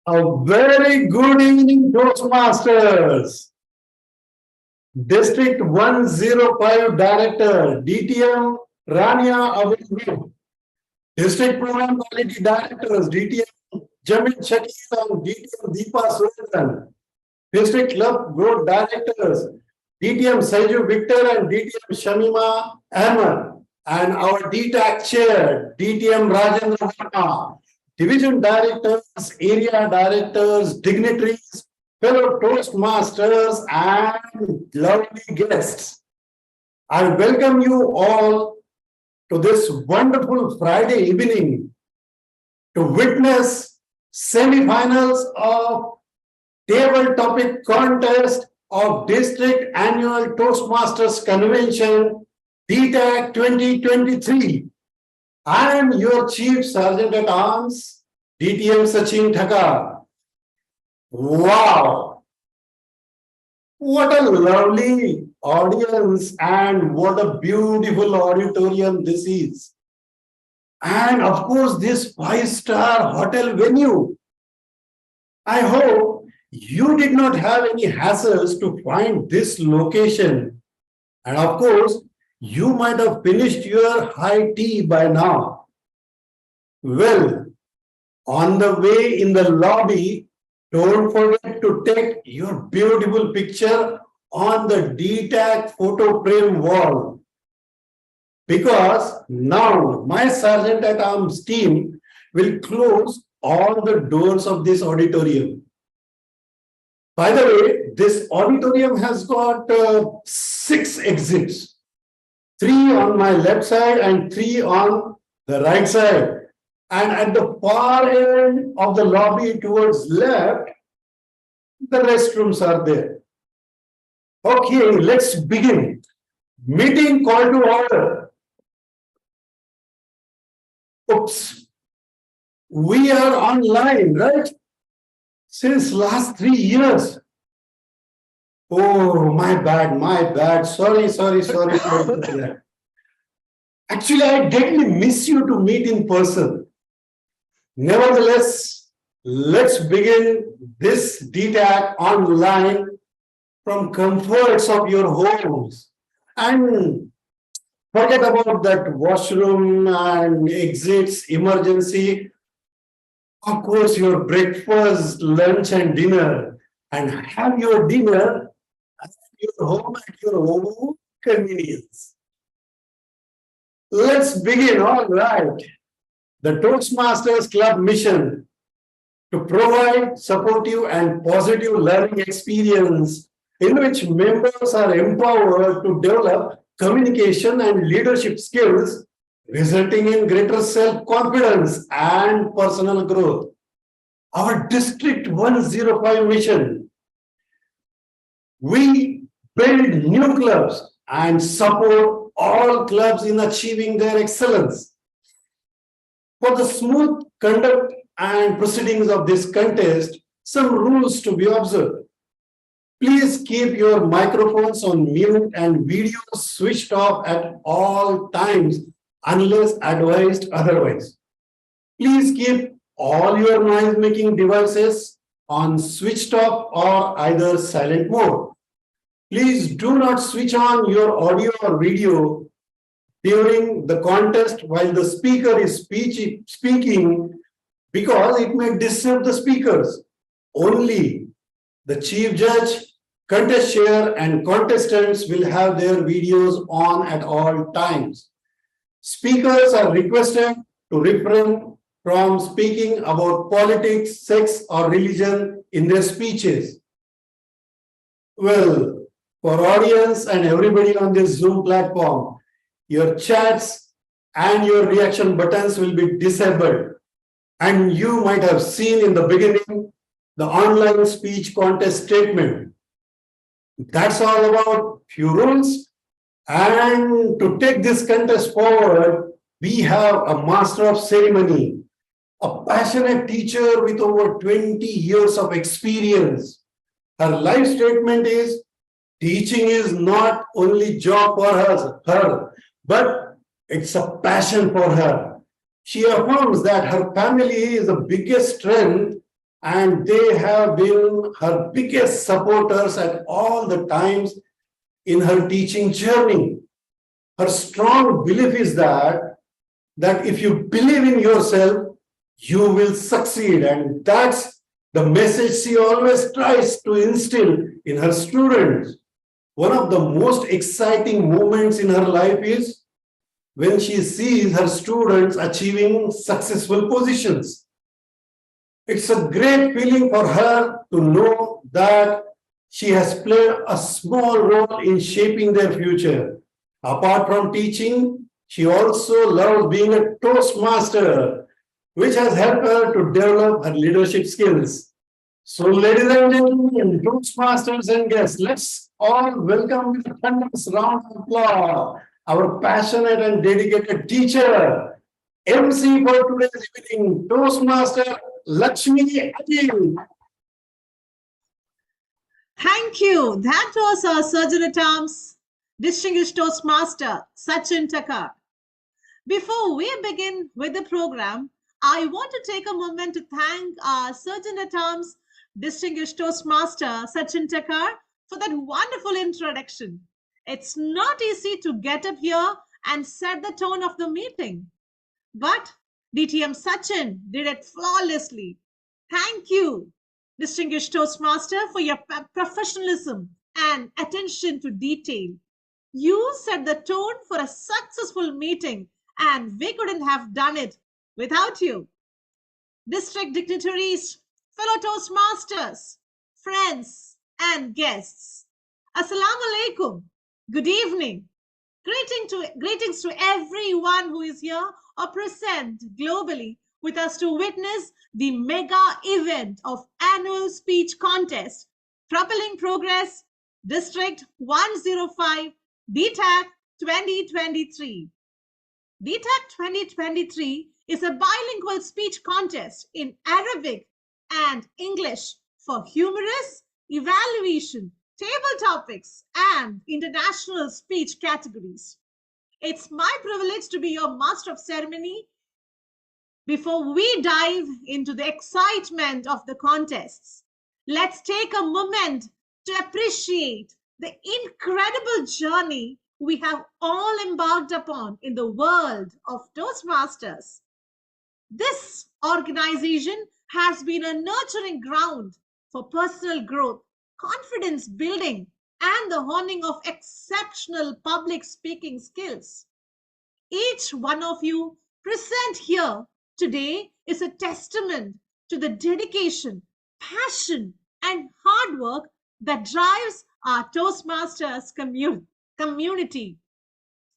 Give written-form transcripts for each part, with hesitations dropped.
A very good evening, Toastmasters. District 105 Director, DTM Rania Abu, District Program Quality Directors, DTM Jamil Shakir and DTM Deepa Suretan, District Club Growth Directors, DTM Saiju Victor and DTM Shamima Ahmed, and our DTAC Chair, DTM Rajendra Verma, Division Directors, Area Directors, Dignitaries, fellow Toastmasters, and lovely guests. I welcome you all to this wonderful Friday evening to witness semifinals of table topic contest of District Annual Toastmasters Convention, DTAC 2023. I am your Chief Sergeant at Arms, DTM Sachin Thakar. Wow! What a lovely audience and what a beautiful auditorium this is. And of course, this five-star hotel venue. I hope you did not have any hassles to find this location. And of course, you might have finished your high tea by now. Well, on the way in the lobby, don't forget to take your beautiful picture on the DTAC photo frame wall. Because now my Sergeant at Arms team will close all the doors of this auditorium. By the way, this auditorium has got 6 exits. 3 on my left side and 3 on the right side. And at the far end of the lobby towards left, the restrooms are there. Okay, let's begin. Meeting call to order. Oops. We are online, right? Since last 3 years. Oh, my bad. Sorry. Actually, I deadly miss you to meet in person. Nevertheless, let's begin this DTAC online from comforts of your homes. And forget about that washroom and exits, emergency. Of course, your breakfast, lunch, and dinner. And have your dinner at your home at your own convenience. Let's begin, all right. The Toastmasters Club mission to provide supportive and positive learning experience in which members are empowered to develop communication and leadership skills, resulting in greater self-confidence and personal growth. Our District 105 mission. We build new clubs and support all clubs in achieving their excellence. For the smooth conduct and proceedings of this contest, some rules to be observed. Please keep your microphones on mute and video switched off at all times unless advised otherwise. Please keep all your noise-making devices on switched off or either silent mode. Please do not switch on your audio or video during the contest while the speaker is speaking because it may disturb the speakers. Only the chief judge, contest chair, and contestants will have their videos on at all times. Speakers are requested to refrain from speaking about politics, sex, or religion in their speeches. Well, for audience and everybody on this Zoom platform, your chats and your reaction buttons will be disabled. And you might have seen in the beginning the online speech contest statement. That's all about few rules. And to take this contest forward, we have a master of ceremony, a passionate teacher with over 20 years of experience. Her life statement is, teaching is not only job for her, but it's a passion for her. She affirms that her family is the biggest strength and they have been her biggest supporters at all the times in her teaching journey. Her strong belief is that if you believe in yourself, you will succeed. And that's the message she always tries to instill in her students. One of the most exciting moments in her life is when she sees her students achieving successful positions. It's a great feeling for her to know that she has played a small role in shaping their future. Apart from teaching, she also loves being a Toastmaster, which has helped her to develop her leadership skills. So, ladies and gentlemen, Toastmasters and guests, let's all welcome with a tremendous round of applause our passionate and dedicated teacher, MC for today's evening, Toastmaster Lakshmi Ajil. Thank you. That was our Surgeon at Arms, Distinguished Toastmaster Sachin Takar. Before we begin with the program, I want to take a moment to thank our Surgeon at Arms, Distinguished Toastmaster Sachin Takar, for that wonderful introduction. It's not easy to get up here and set the tone of the meeting, but DTM Sachin did it flawlessly. Thank you, Distinguished Toastmaster, for your professionalism and attention to detail. You set the tone for a successful meeting, and we couldn't have done it without you. District dignitaries, fellow Toastmasters, friends, and guests. Assalamu alaikum. Good evening. Greetings to everyone who is here or present globally with us to witness the mega event of annual speech contest, Propelling Progress District 105 DTAC 2023. DTAC 2023 is a bilingual speech contest in Arabic and English for humorous, evaluation, table topics, and international speech categories. It's my privilege to be your master of ceremony. Before we dive into the excitement of the contests, let's take a moment to appreciate the incredible journey we have all embarked upon in the world of Toastmasters. This organization has been a nurturing ground for personal growth, confidence building, and the honing of exceptional public speaking skills. Each one of you present here today is a testament to the dedication, passion, and hard work that drives our Toastmasters community.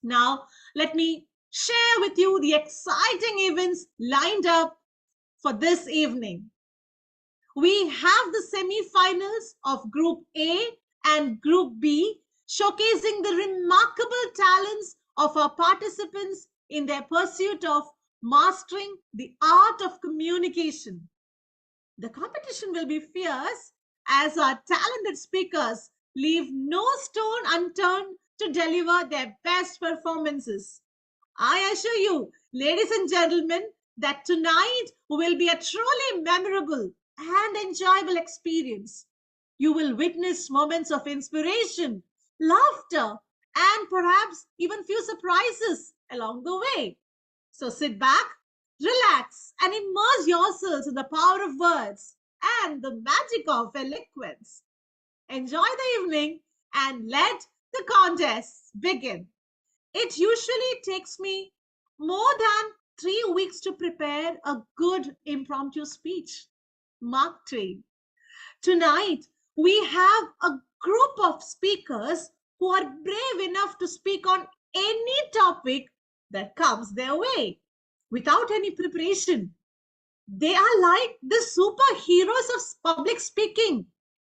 Now, let me share with you the exciting events lined up for this evening. We have the semi-finals of Group A and Group B, showcasing the remarkable talents of our participants in their pursuit of mastering the art of communication. The competition will be fierce as our talented speakers leave no stone unturned to deliver their best performances. I assure you, ladies and gentlemen, that tonight will be a truly memorable and enjoyable experience. You will witness moments of inspiration, laughter, and perhaps even few surprises along the way. So sit back, relax, and immerse yourselves in the power of words and the magic of eloquence. Enjoy the evening and let the contests begin. It usually takes me more than 3 weeks to prepare a good impromptu speech. Mark Twain. Tonight, we have a group of speakers who are brave enough to speak on any topic that comes their way without any preparation. They are like the superheroes of public speaking,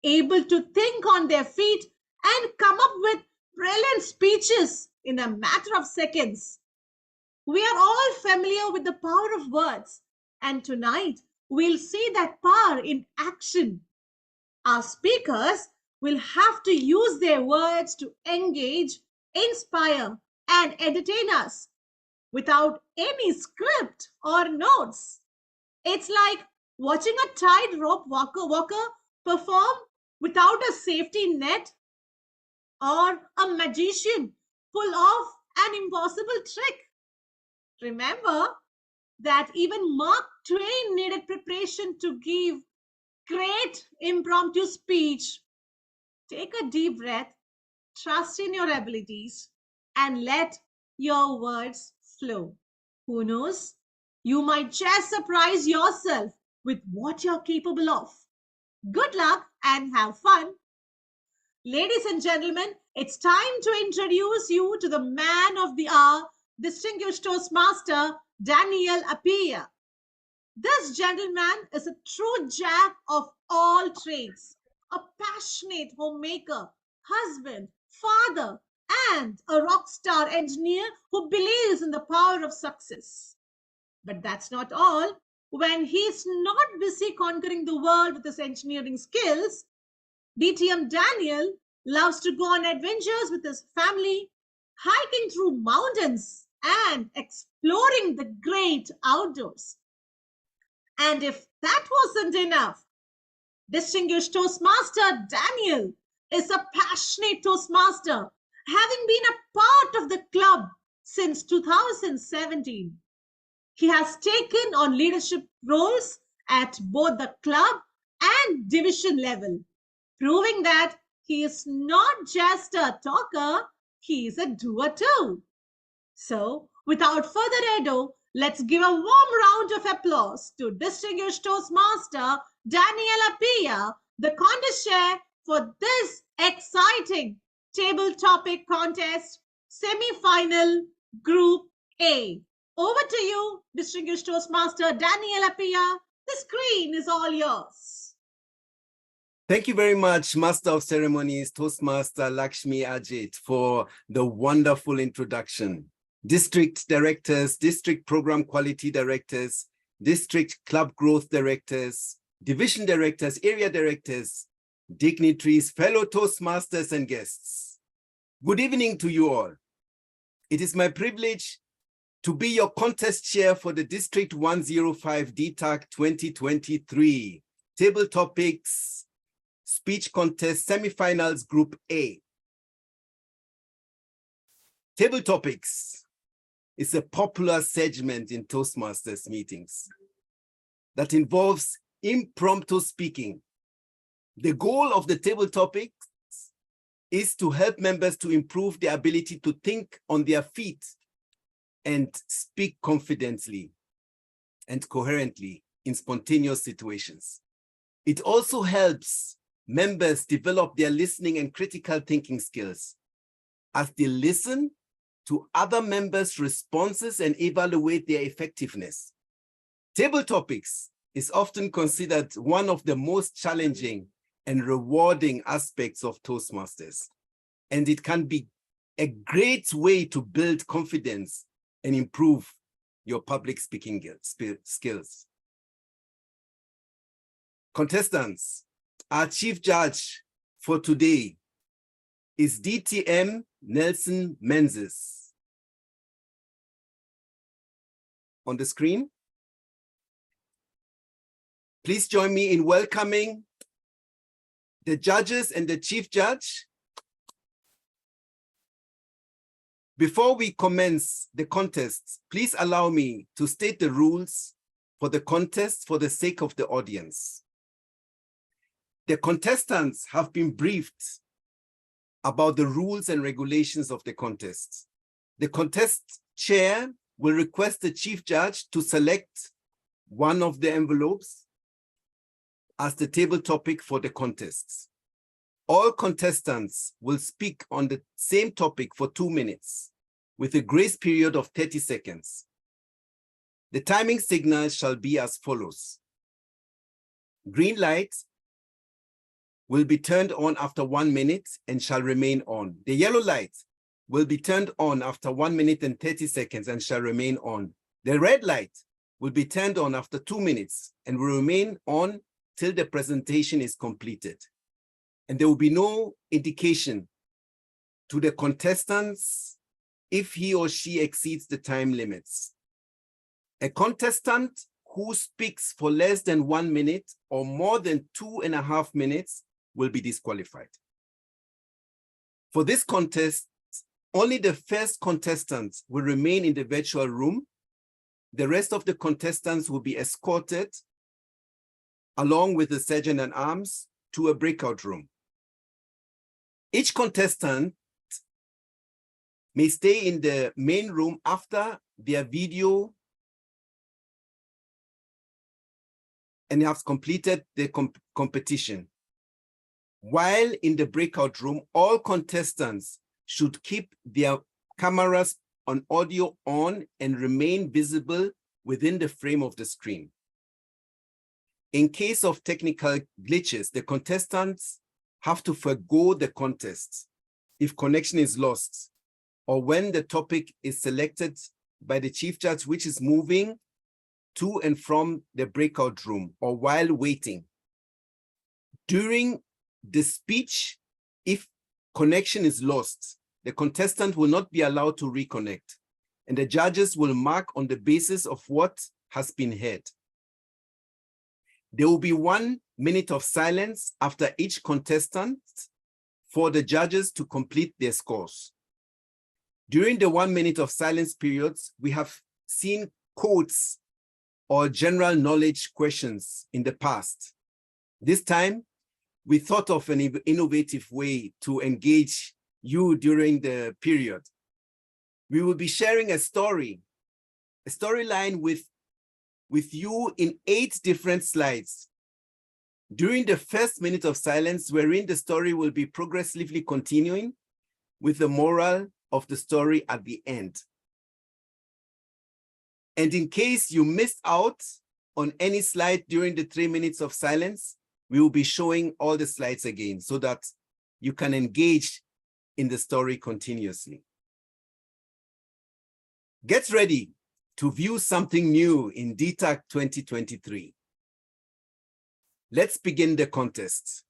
able to think on their feet and come up with brilliant speeches in a matter of seconds. We are all familiar with the power of words, and tonight we'll see that power in action. Our speakers will have to use their words to engage, inspire, and entertain us without any script or notes. It's like Watching a tightrope walker perform without a safety net, or a magician pull off an impossible trick. Remember that even Mark Twain needed preparation to give great impromptu speech. Take a deep breath, trust in your abilities, and let your words flow. Who knows? You might just surprise yourself with what you're capable of. Good luck and have fun. Ladies and gentlemen, it's time to introduce you to the man of the hour, distinguished Toastmaster Daniel Appiah. This gentleman is a true jack of all trades, a passionate homemaker, husband, father, and a rock star engineer who believes in the power of success. But that's not all. When he's not busy conquering the world with his engineering skills, DTM Daniel loves to go on adventures with his family, hiking through mountains and exploring the great outdoors. And if that wasn't enough, distinguished Toastmaster Daniel is a passionate Toastmaster, having been a part of the club since 2017. He has taken on leadership roles at both the club and division level, proving that he is not just a talker, he is a doer too. So, without further ado, let's give a warm round of applause to distinguished Toastmaster Daniel Appiah, the contest chair for this exciting table topic contest semi-final Group A. Over to you, distinguished Toastmaster Daniel Appiah. The screen is all yours. Thank you very much, Master of Ceremonies, Toastmaster Lakshmi Ajit, for the wonderful introduction. District directors, district program quality directors, district club growth directors, division directors, area directors, dignitaries, fellow Toastmasters and guests. Good evening to you all. It is my privilege to be your contest chair for the District 105 DTAC 2023 Table Topics Speech Contest Semifinals Group A. Table Topics is a popular segment in Toastmasters meetings that involves impromptu speaking. The goal of the table topics is to help members to improve their ability to think on their feet and speak confidently and coherently in spontaneous situations. It also helps members develop their listening and critical thinking skills as they listen to other members' responses and evaluate their effectiveness. Table topics is often considered one of the most challenging and rewarding aspects of Toastmasters, and it can be a great way to build confidence and improve your public speaking skills. Contestants, our chief judge for today is DTM Nelson Menzies. On the screen. Please join me in welcoming the judges and the chief judge. Before we commence the contest, please allow me to state the rules for the contest for the sake of the audience. The contestants have been briefed about the rules and regulations of the contest. The contest chair will request the chief judge to select one of the envelopes as the table topic for the contest. All contestants will speak on the same topic for 2 minutes with a grace period of 30 seconds. The timing signal shall be as follows. Green light will be turned on after 1 minute and shall remain on. The yellow light will be turned on after 1 minute and 30 seconds and shall remain on. The red light will be turned on after 2 minutes and will remain on till the presentation is completed. And there will be no indication to the contestants if he or she exceeds the time limits. A contestant who speaks for less than 1 minute or more than 2.5 minutes will be disqualified. For this contest, only the first contestants will remain in the virtual room. The rest of the contestants will be escorted along with the sergeant at arms to a breakout room. Each contestant may stay in the main room after their video and have completed the competition. While in the breakout room, all contestants should keep their cameras on audio on and remain visible within the frame of the screen. In case of technical glitches, the contestants have to forgo the contest if connection is lost, or when the topic is selected by the chief judge, which is moving to and from the breakout room, or while waiting. During the speech, if connection is lost, the contestant will not be allowed to reconnect, and the judges will mark on the basis of what has been heard. There will be 1 minute of silence after each contestant for the judges to complete their scores. During the 1 minute of silence periods, we have seen quotes or general knowledge questions in the past. This time, we thought of an innovative way to engage you during the period. We will be sharing a storyline with you in 8 different slides. During the first minute of silence, wherein the story will be progressively continuing with the moral of the story at the end. And in case you missed out on any slide during the 3 minutes of silence, we will be showing all the slides again so that you can engage in the story continuously. Get ready to view something new in DTAC 2023. Let's begin the contest.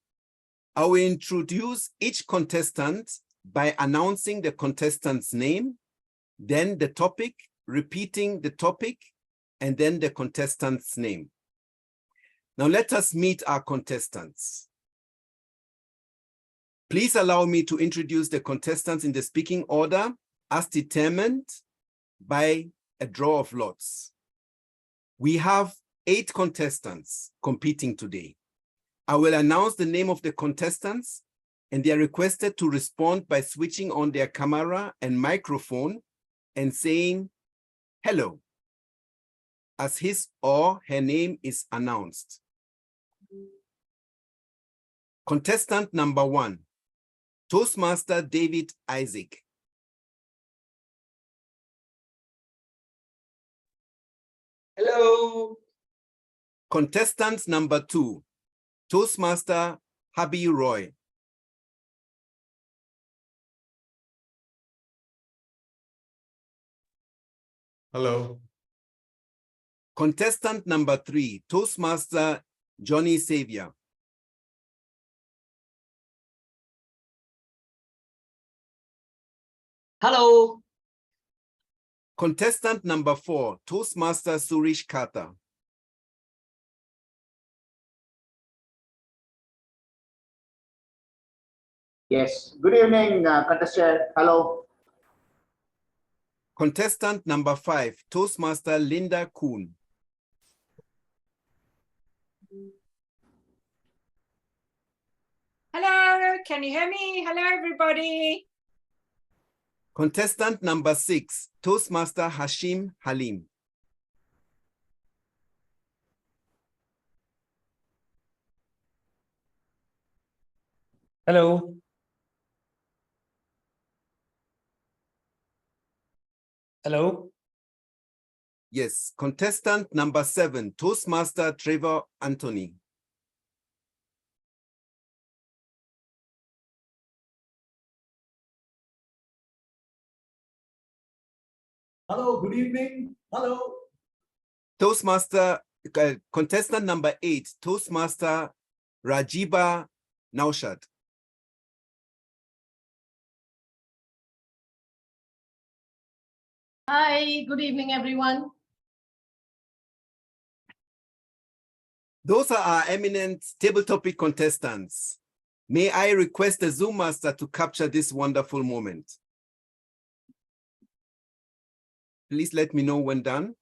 I will introduce each contestant by announcing the contestant's name, then the topic, repeating the topic, and then the contestant's name. Now let us meet our contestants. Please allow me to introduce the contestants in the speaking order as determined by a draw of lots. We have 8 contestants competing today. I will announce the name of the contestants, and they are requested to respond by switching on their camera and microphone and saying hello as his or her name is announced. Contestant number 1, Toastmaster David Isaac. Hello. Contestant number 2, Toastmaster Habi Roy. Hello. Contestant number 3, Toastmaster Johnny Xavier. Hello. Contestant number 4, Toastmaster Surish Kata. Yes. Good evening, contestant. Hello. Contestant number 5, Toastmaster Linda Kuhn. Hello, can you hear me? Hello, everybody. Contestant number 6, Toastmaster Hashim Halim. Hello. Hello. Yes, contestant number 7, Toastmaster Trevor Anthony. Hello, good evening. Hello. Toastmaster, contestant number 8, Toastmaster Rajiba Naushad. Hi, good evening, everyone. Those are our eminent table topic contestants. May I request the Zoom master to capture this wonderful moment? Please let me know when done.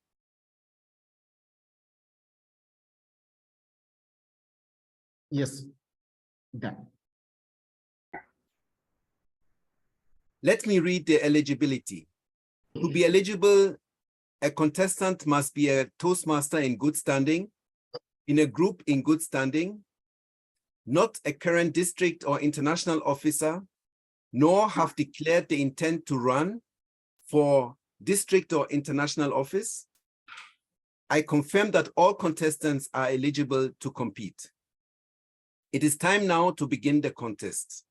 Yes, done. Let me read the eligibility. To be eligible, a contestant must be a Toastmaster in good standing, in a group in good standing, not a current district or international officer, nor have declared the intent to run for district or international office. I confirm that all contestants are eligible to compete. It is time now to begin the contest.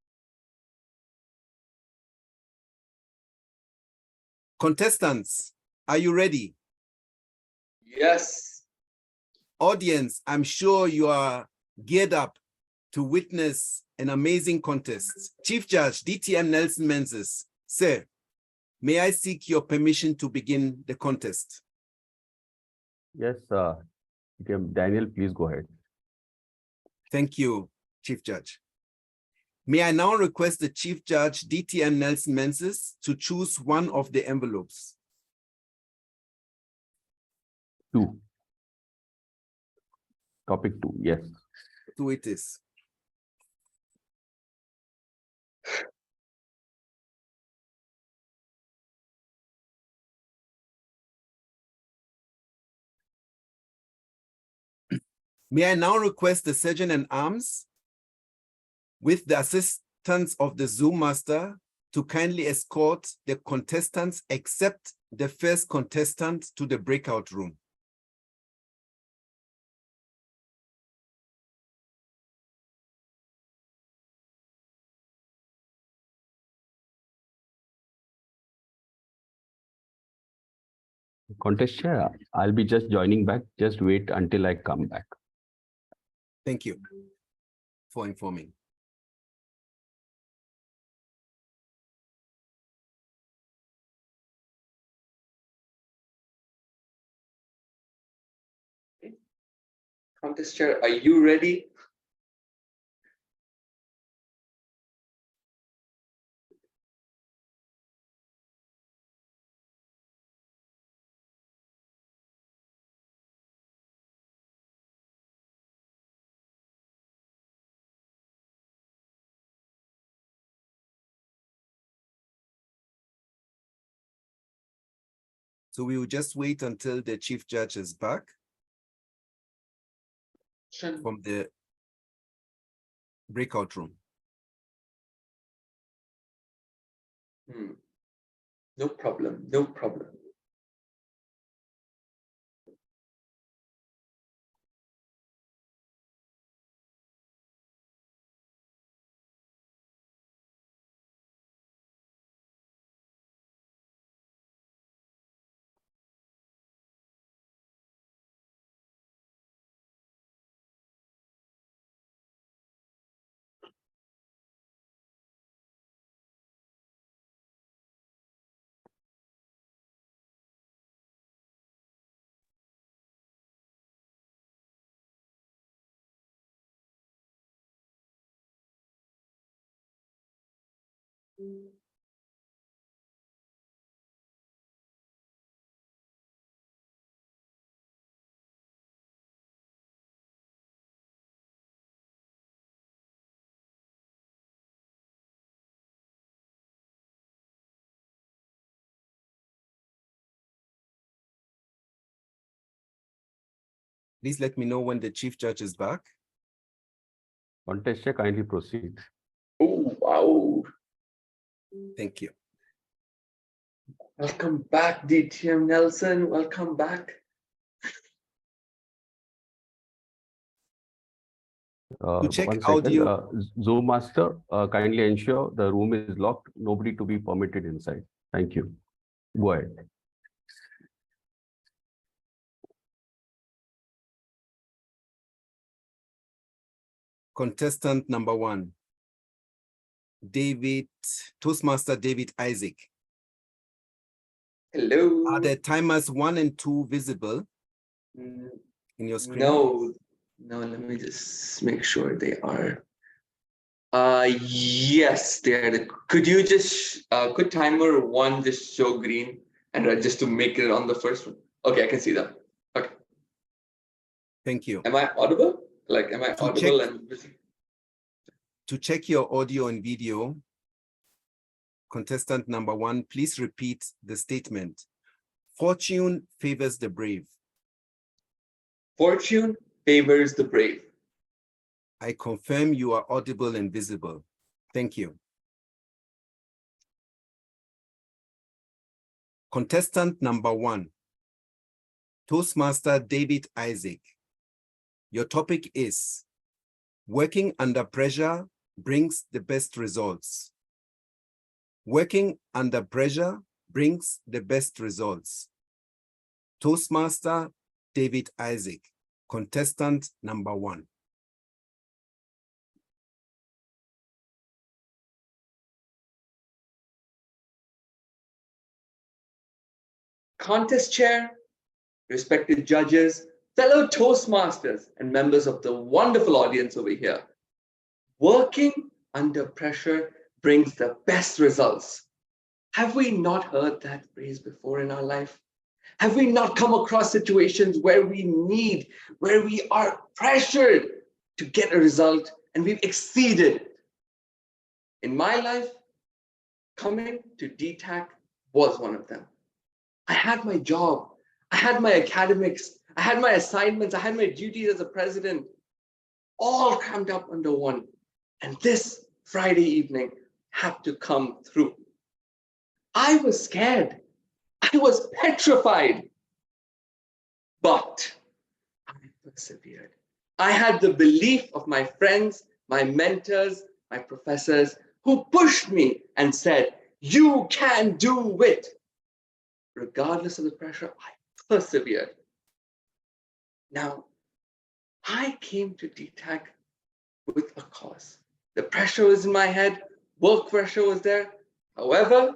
Contestants, are you ready? Yes. Audience, I'm sure you are geared up to witness an amazing contest. Chief Judge DTM Nelson Menzies, sir, may I seek your permission to begin the contest? Yes, Daniel, please go ahead. Thank you, Chief Judge. May I now request the Chief Judge DTM Nelson Menzies to choose one of the envelopes? 2. Topic 2, yes. 2 it is. May I now request the Sergeant at Arms, with the assistance of the Zoom master, to kindly escort the contestants except the first contestant to the breakout room. Contest chair, I'll be just joining back. Just wait until I come back. Thank you for informing. Contest chair, are you ready? So we will just wait until the Chief Judge is back from the breakout room. No problem, no problem. Please let me know when the Chief Judge is back. Contest chair, kindly proceed. Oh, wow. Thank you. Welcome back, DTM Nelson. Welcome back. To check 1 second. audio. Zoom master, kindly ensure the room is locked. Nobody to be permitted inside. Thank you. Go ahead. Contestant number 1, Toastmaster David Isaac. Hello. Are the timers 1 and 2 visible in your screen? No, Now let me just make sure they are. Yes, they are. Could you just could timer one just show green and just to make it on the first one? Okay, I can see that. Okay. Thank you. Am I audible? Like, am I To audible check- and busy? To check your audio and video, contestant number 1, please repeat the statement. Fortune favors the brave. Fortune favors the brave. I confirm you are audible and visible. Thank you. Contestant number 1, Toastmaster David Isaac. Your topic is working under pressure brings the best results. Working under pressure brings the best results. Toastmaster David Isaac, contestant number 1. Contest chair, respected judges, fellow Toastmasters, and members of the wonderful audience over here. Working under pressure brings the best results. Have we not heard that phrase before in our life? Have we not come across situations where we are pressured to get a result and we've exceeded? In my life, coming to DTAC was one of them. I had my job, I had my academics, I had my assignments, I had my duties as a president, all crammed up under one. And this Friday evening had to come through. I was scared. I was petrified. But I persevered. I had the belief of my friends, my mentors, my professors who pushed me and said, "You can do it." Regardless of the pressure, I persevered. Now, I came to DTAC with a cause. The pressure was in my head, work pressure was there. However,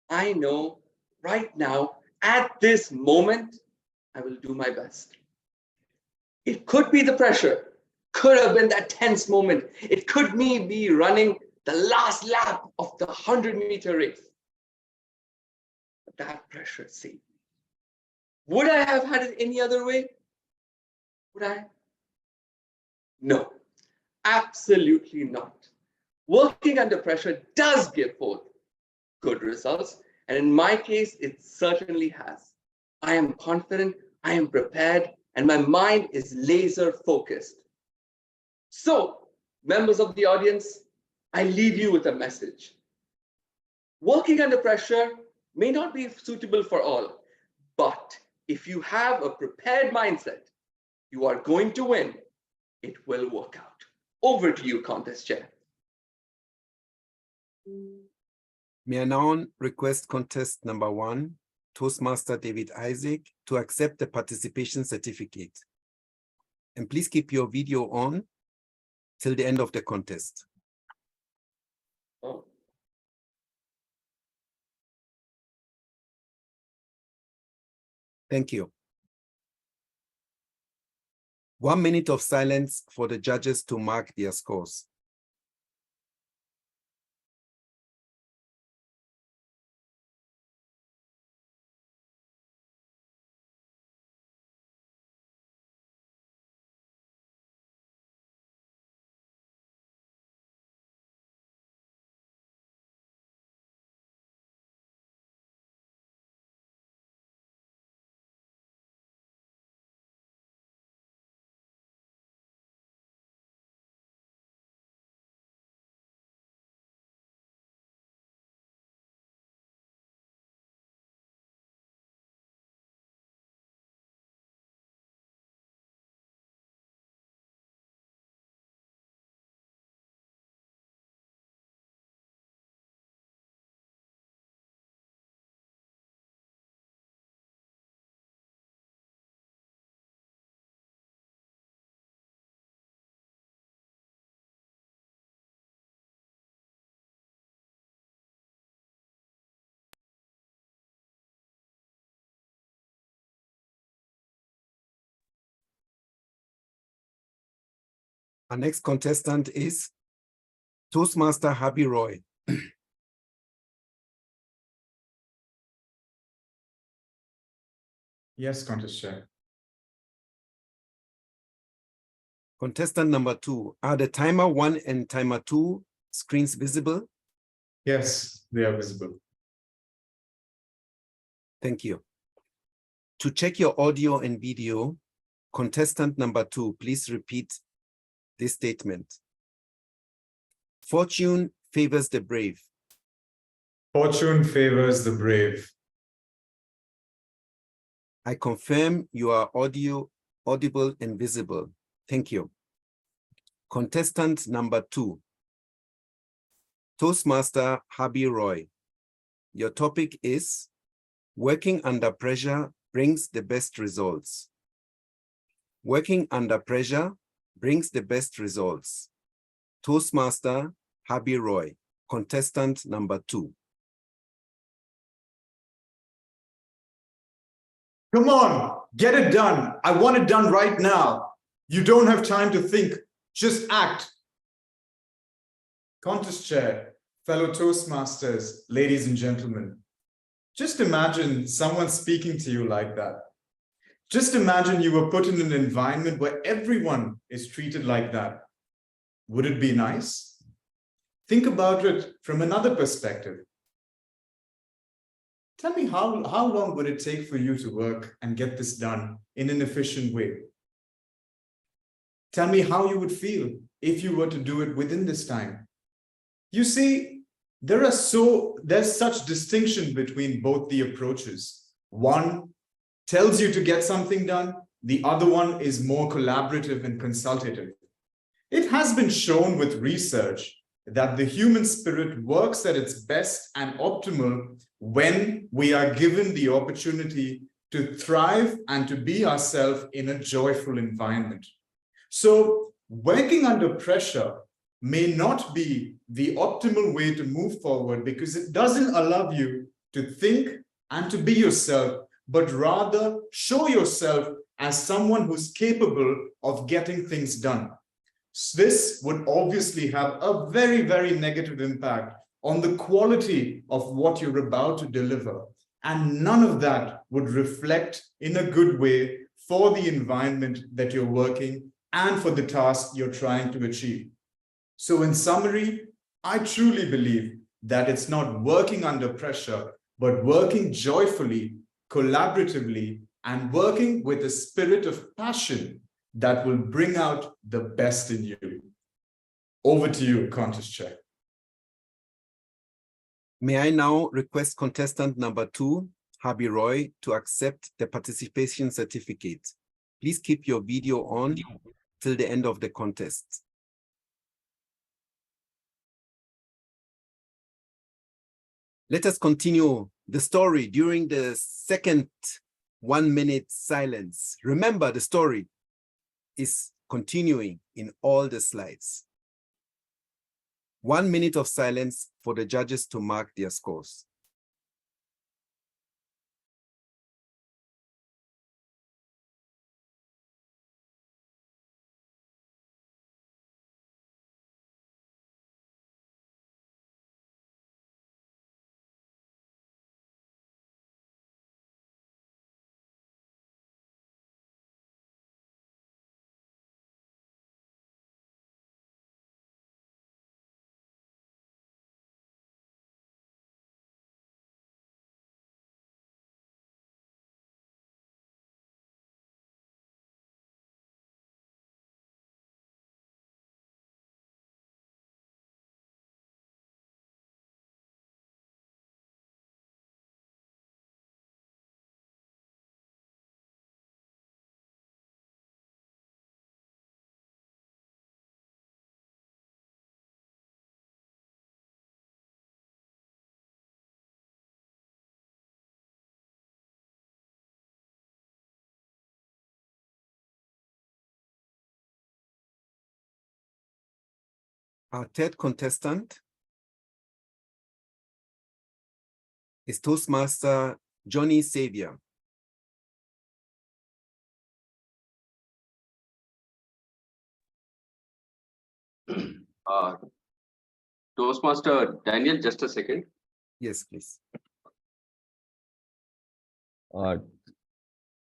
I know right now, at this moment, I will do my best. It could be the pressure, could have been that tense moment. It could be running the last lap of the 100-meter race. But that pressure saved me. Would I have had it any other way? Would I? No, absolutely not. Working under pressure does give forth good results, and in my case, it certainly has. I am confident, I am prepared, and my mind is laser focused. So, members of the audience, I leave you with a message. Working under pressure may not be suitable for all, but if you have a prepared mindset, you are going to win. It will work out. Over to you, contest chair. May I now request contest number 1, Toastmaster David Isaac, to accept the participation certificate. And please keep your video on till the end of the contest. Oh. Thank you. 1 minute of silence for the judges to mark their scores. Our next contestant is Toastmaster Habi Roy. Yes, Contest Chair. Contestant number 2, are the timer 1 and timer 2 screens visible? Yes, they are visible. Thank you. To check your audio and video, contestant number 2, please repeat this statement. Fortune favors the brave. Fortune favors the brave. I confirm you are audible and visible. Thank you. Contestant number 2, Toastmaster Habi Roy. Your topic is working under pressure brings the best results. Working under pressure brings the best results. Toastmaster Habi Roy, contestant number 2. Come on, get it done. I want it done right now. You don't have time to think, just act. Contest Chair, fellow Toastmasters, ladies and gentlemen, just imagine someone speaking to you like that. Just imagine you were put in an environment where everyone is treated like that. Would it be nice? Think about it from another perspective. Tell me how long would it take for you to work and get this done in an efficient way? Tell me how you would feel if you were to do it within this time. You see, there's such distinction between both the approaches. One tells you to get something done. The other one is more collaborative and consultative. It has been shown with research that the human spirit works at its best and optimal when we are given the opportunity to thrive and to be ourselves in a joyful environment. So working under pressure may not be the optimal way to move forward because it doesn't allow you to think and to be yourself, but rather show yourself as someone who's capable of getting things done. This would obviously have a very, very negative impact on the quality of what you're about to deliver. And none of that would reflect in a good way for the environment that you're working and for the task you're trying to achieve. So in summary, I truly believe that it's not working under pressure, but working joyfully, collaboratively, and working with a spirit of passion that will bring out the best in you. Over to you, Contest Chair. May I now request contestant number 2, Habi Roy, to accept the participation certificate. Please keep your video on till the end of the contest. Let us continue the story during the second 1 minute silence. Remember, the story is continuing in all the slides. 1 minute of silence for the judges to mark their scores. Our third contestant is Toastmaster Johnny Xavier. Toastmaster Daniel, just a second. Yes, please.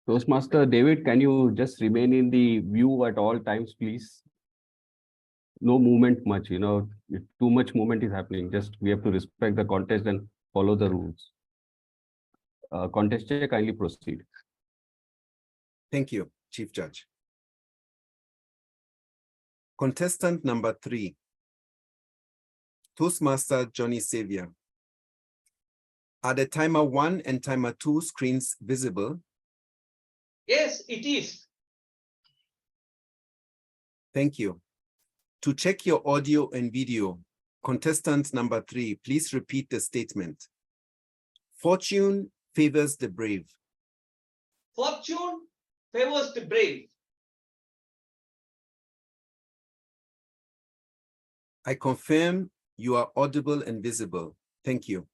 Toastmaster David, can you just remain in the view at all times, please? No movement much, too much movement is happening. Just we have to respect the contest and follow the rules. Contest chair, kindly proceed. Thank you, Chief Judge. Contestant number 3, Toastmaster Johnny Xavier. Are the timer 1 and timer 2 screens visible? Yes, it is. Thank you. To check your audio and video, contestant number 3, please repeat the statement. Fortune favors the brave. Fortune favors the brave. I confirm you are audible and visible. Thank you.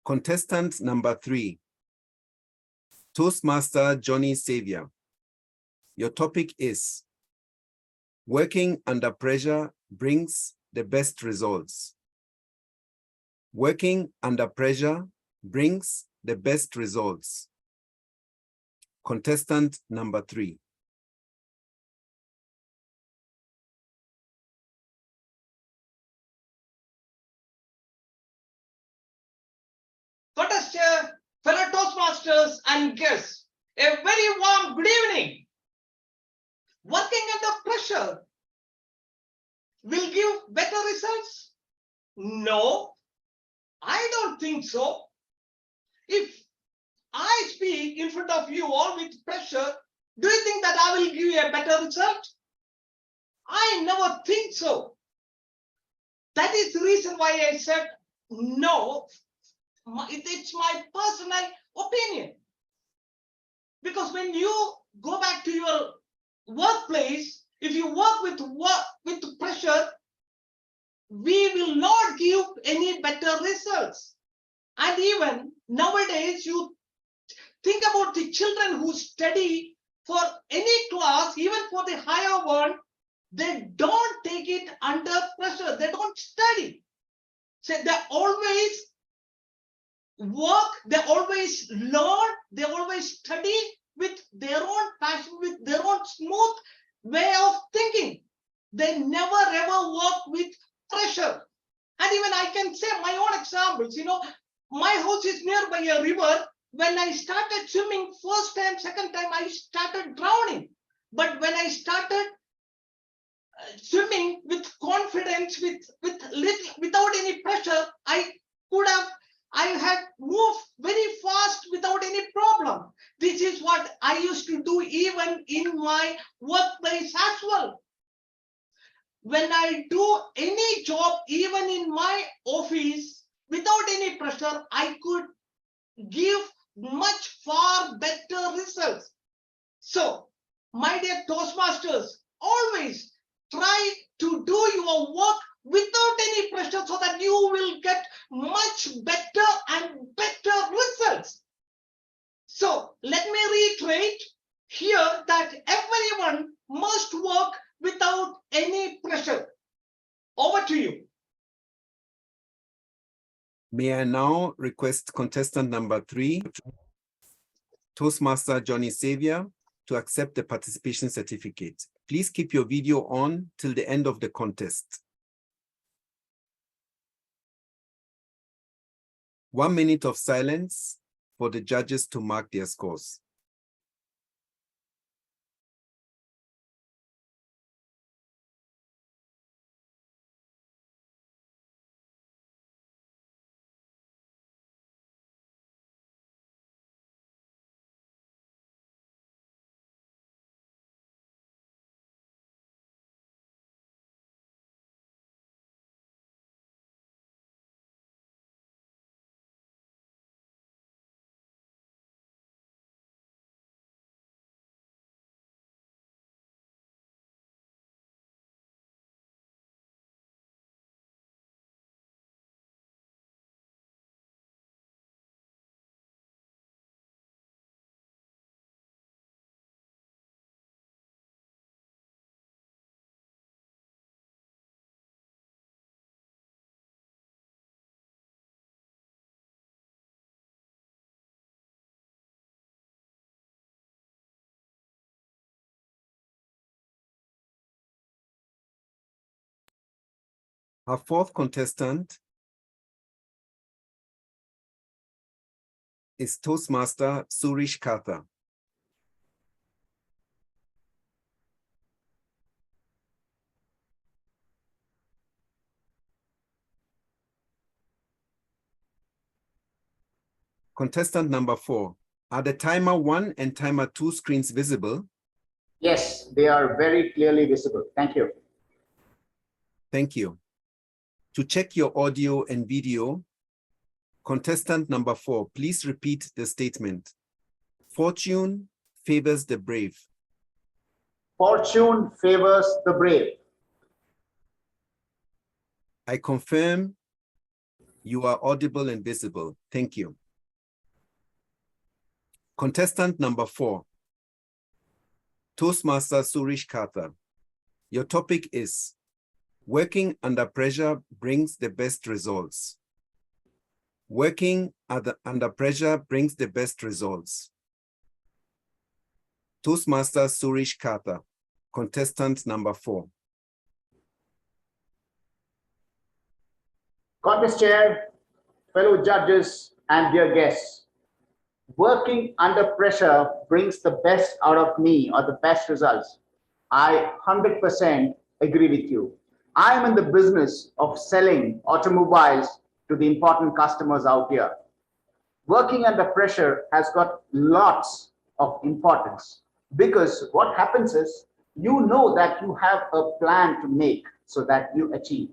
Contestant number 3, Toastmaster Johnny Xavier. Your topic is working under pressure brings the best results. Working under pressure brings the best results. Contestant number 3. Contest chair, fellow Toastmasters and guests, a very warm good evening. Working under pressure will give better results? No, I don't think so. If I speak in front of you all with pressure, do you think that I will give you a better result? I never think so. That is the reason why I said no. It's my personal opinion. Because when you go back to your workplace, if you work with pressure, we will not give any better results. And even nowadays, you think about the children who study for any class, even for the higher one, they don't take it under pressure. They don't study. So they always work, they always learn, they always study with their own passion, with their own smooth way of thinking. They never ever work with pressure. And even I can say my own examples. My house is nearby a river. When I started swimming first time, second time, I started drowning. But when I started swimming with confidence, without any pressure, I had moved very fast without any problem. This is what I used to do even in my workplace as well. When I do any job, even in my office, without any pressure, I could give much far better results. So, my dear Toastmasters, always try to do your work without any pressure so that you will get much better and better results. So, let me reiterate here that everyone must work without any pressure. Over to you. May I now request contestant number 3, Toastmaster Johnny Xavier, to accept the participation certificate. Please keep your video on till the end of the contest. 1 minute of silence for the judges to mark their scores. Our fourth contestant is Toastmaster Surish Katha. Contestant number 4. Are the timer 1 and timer 2 screens visible? Yes, they are very clearly visible. Thank you. Thank you. To check your audio and video, contestant number 4, please repeat the statement. Fortune favors the brave. Fortune favors the brave. I confirm you are audible and visible. Thank you. Contestant number 4, Toastmaster Surish Katha. Your topic is working under pressure brings the best results. Working under pressure brings the best results. Toastmaster Surish Katha, contestant number 4. Contest chair, fellow judges, and dear guests. Working under pressure brings the best out of me or the best results. I 100% agree with you. I am in the business of selling automobiles to the important customers out here. Working under pressure has got lots of importance because what happens is you know that you have a plan to make so that you achieve.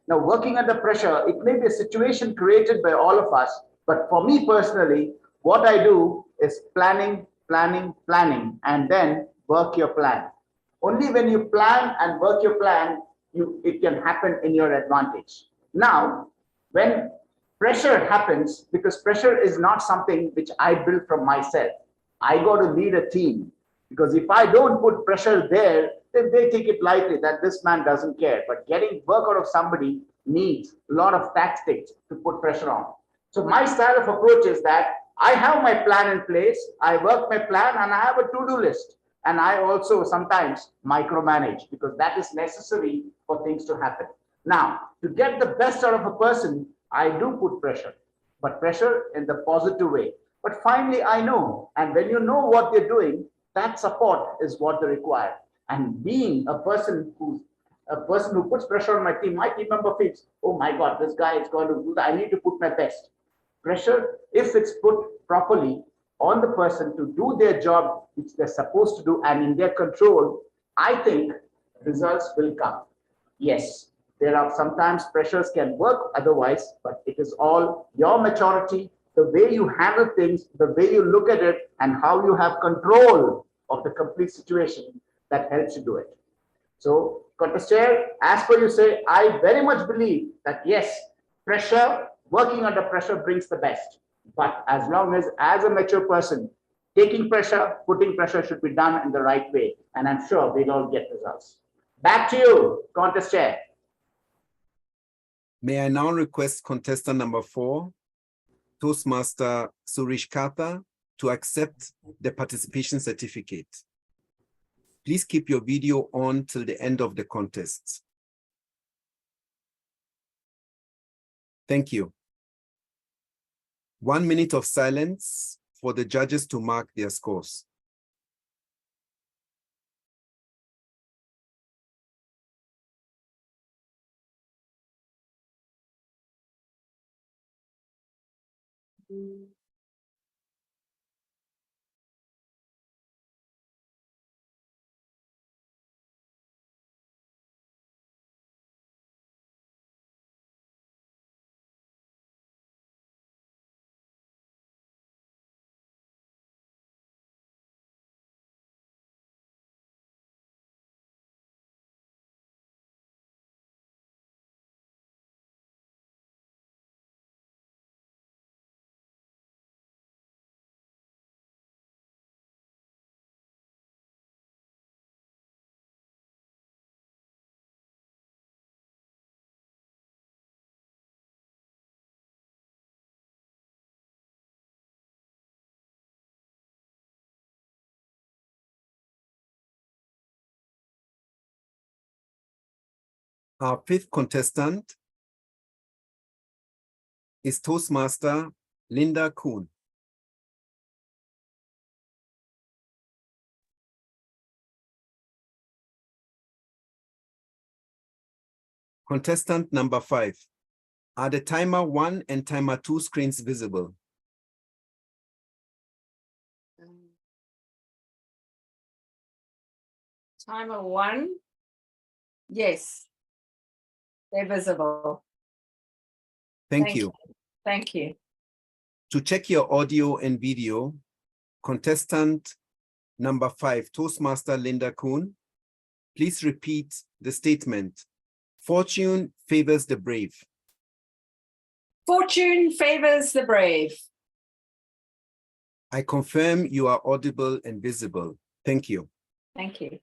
Now, working under pressure, it may be a situation created by all of us, but for me personally, what I do is planning, and then work your plan. Only when you plan and work your plan, it can happen in your advantage. Now, when pressure happens, because pressure is not something which I build from myself, I got to lead a team. Because if I don't put pressure there, then they take it lightly that this man doesn't care. But getting work out of somebody needs a lot of tactics to put pressure on. So my style of approach is that I have my plan in place, I work my plan, and I have a to-do list. And I also sometimes micromanage because that is necessary for things to happen. Now, to get the best out of a person, I do put pressure, but pressure in the positive way. But finally, I know, and when you know what they're doing, that support is what they require. And being a person who puts pressure on my team member feels, oh my God, this guy is going to do that. I need to put my best. Pressure, if it's put properly on the person to do their job, which they're supposed to do and in their control, I think results will come. Yes, there are sometimes pressures can work otherwise, but it is all your maturity, the way you handle things, the way you look at it, and how you have control of the complete situation that helps you do it. So, contest chair, as per you say, I very much believe that yes, pressure, working under pressure brings the best. But as long as a mature person, taking pressure, putting pressure should be done in the right way. And I'm sure we'll all get results. Back to you, contest chair. May I now request contestant number 4, Toastmaster Surish Katha, to accept the participation certificate. Please keep your video on till the end of the contest. Thank you. 1 minute of silence for the judges to mark their scores. Our 5th contestant is Toastmaster Linda Kuhn. Contestant number 5. Are the timer 1 and timer 2 screens visible? Timer 1. Yes, they're visible. Thank you. Thank you. To check your audio and video, contestant number 5, Toastmaster Linda Kuhn, please repeat the statement. Fortune favors the brave. Fortune favors the brave. I confirm you are audible and visible. Thank you. Thank you.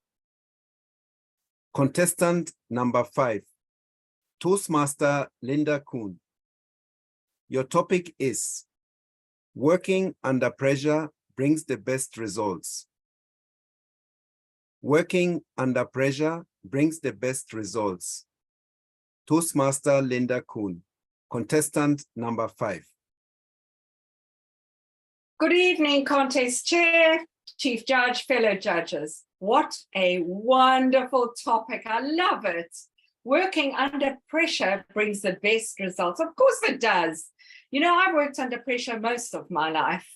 Contestant number 5, Toastmaster Linda Kuhn. Your topic is working under pressure brings the best results. Working under pressure brings the best results. Toastmaster Linda Kuhn, contestant number 5. Good evening, contest chair, chief judge, fellow judges. What a wonderful topic. I love it. Working under pressure brings the best results. Of course it does. You know, I've worked under pressure most of my life.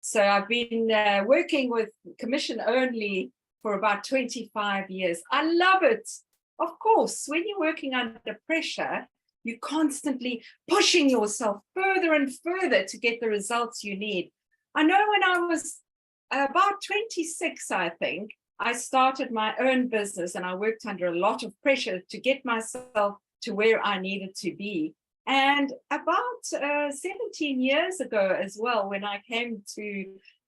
So I've been working with commission only for about 25 years. I love it. Of course, when you're working under pressure, you're constantly pushing yourself further and further to get the results you need. I know when I was about 26, I think, I started my own business and I worked under a lot of pressure to get myself to where I needed to be. And about 17 years ago as well, when I came to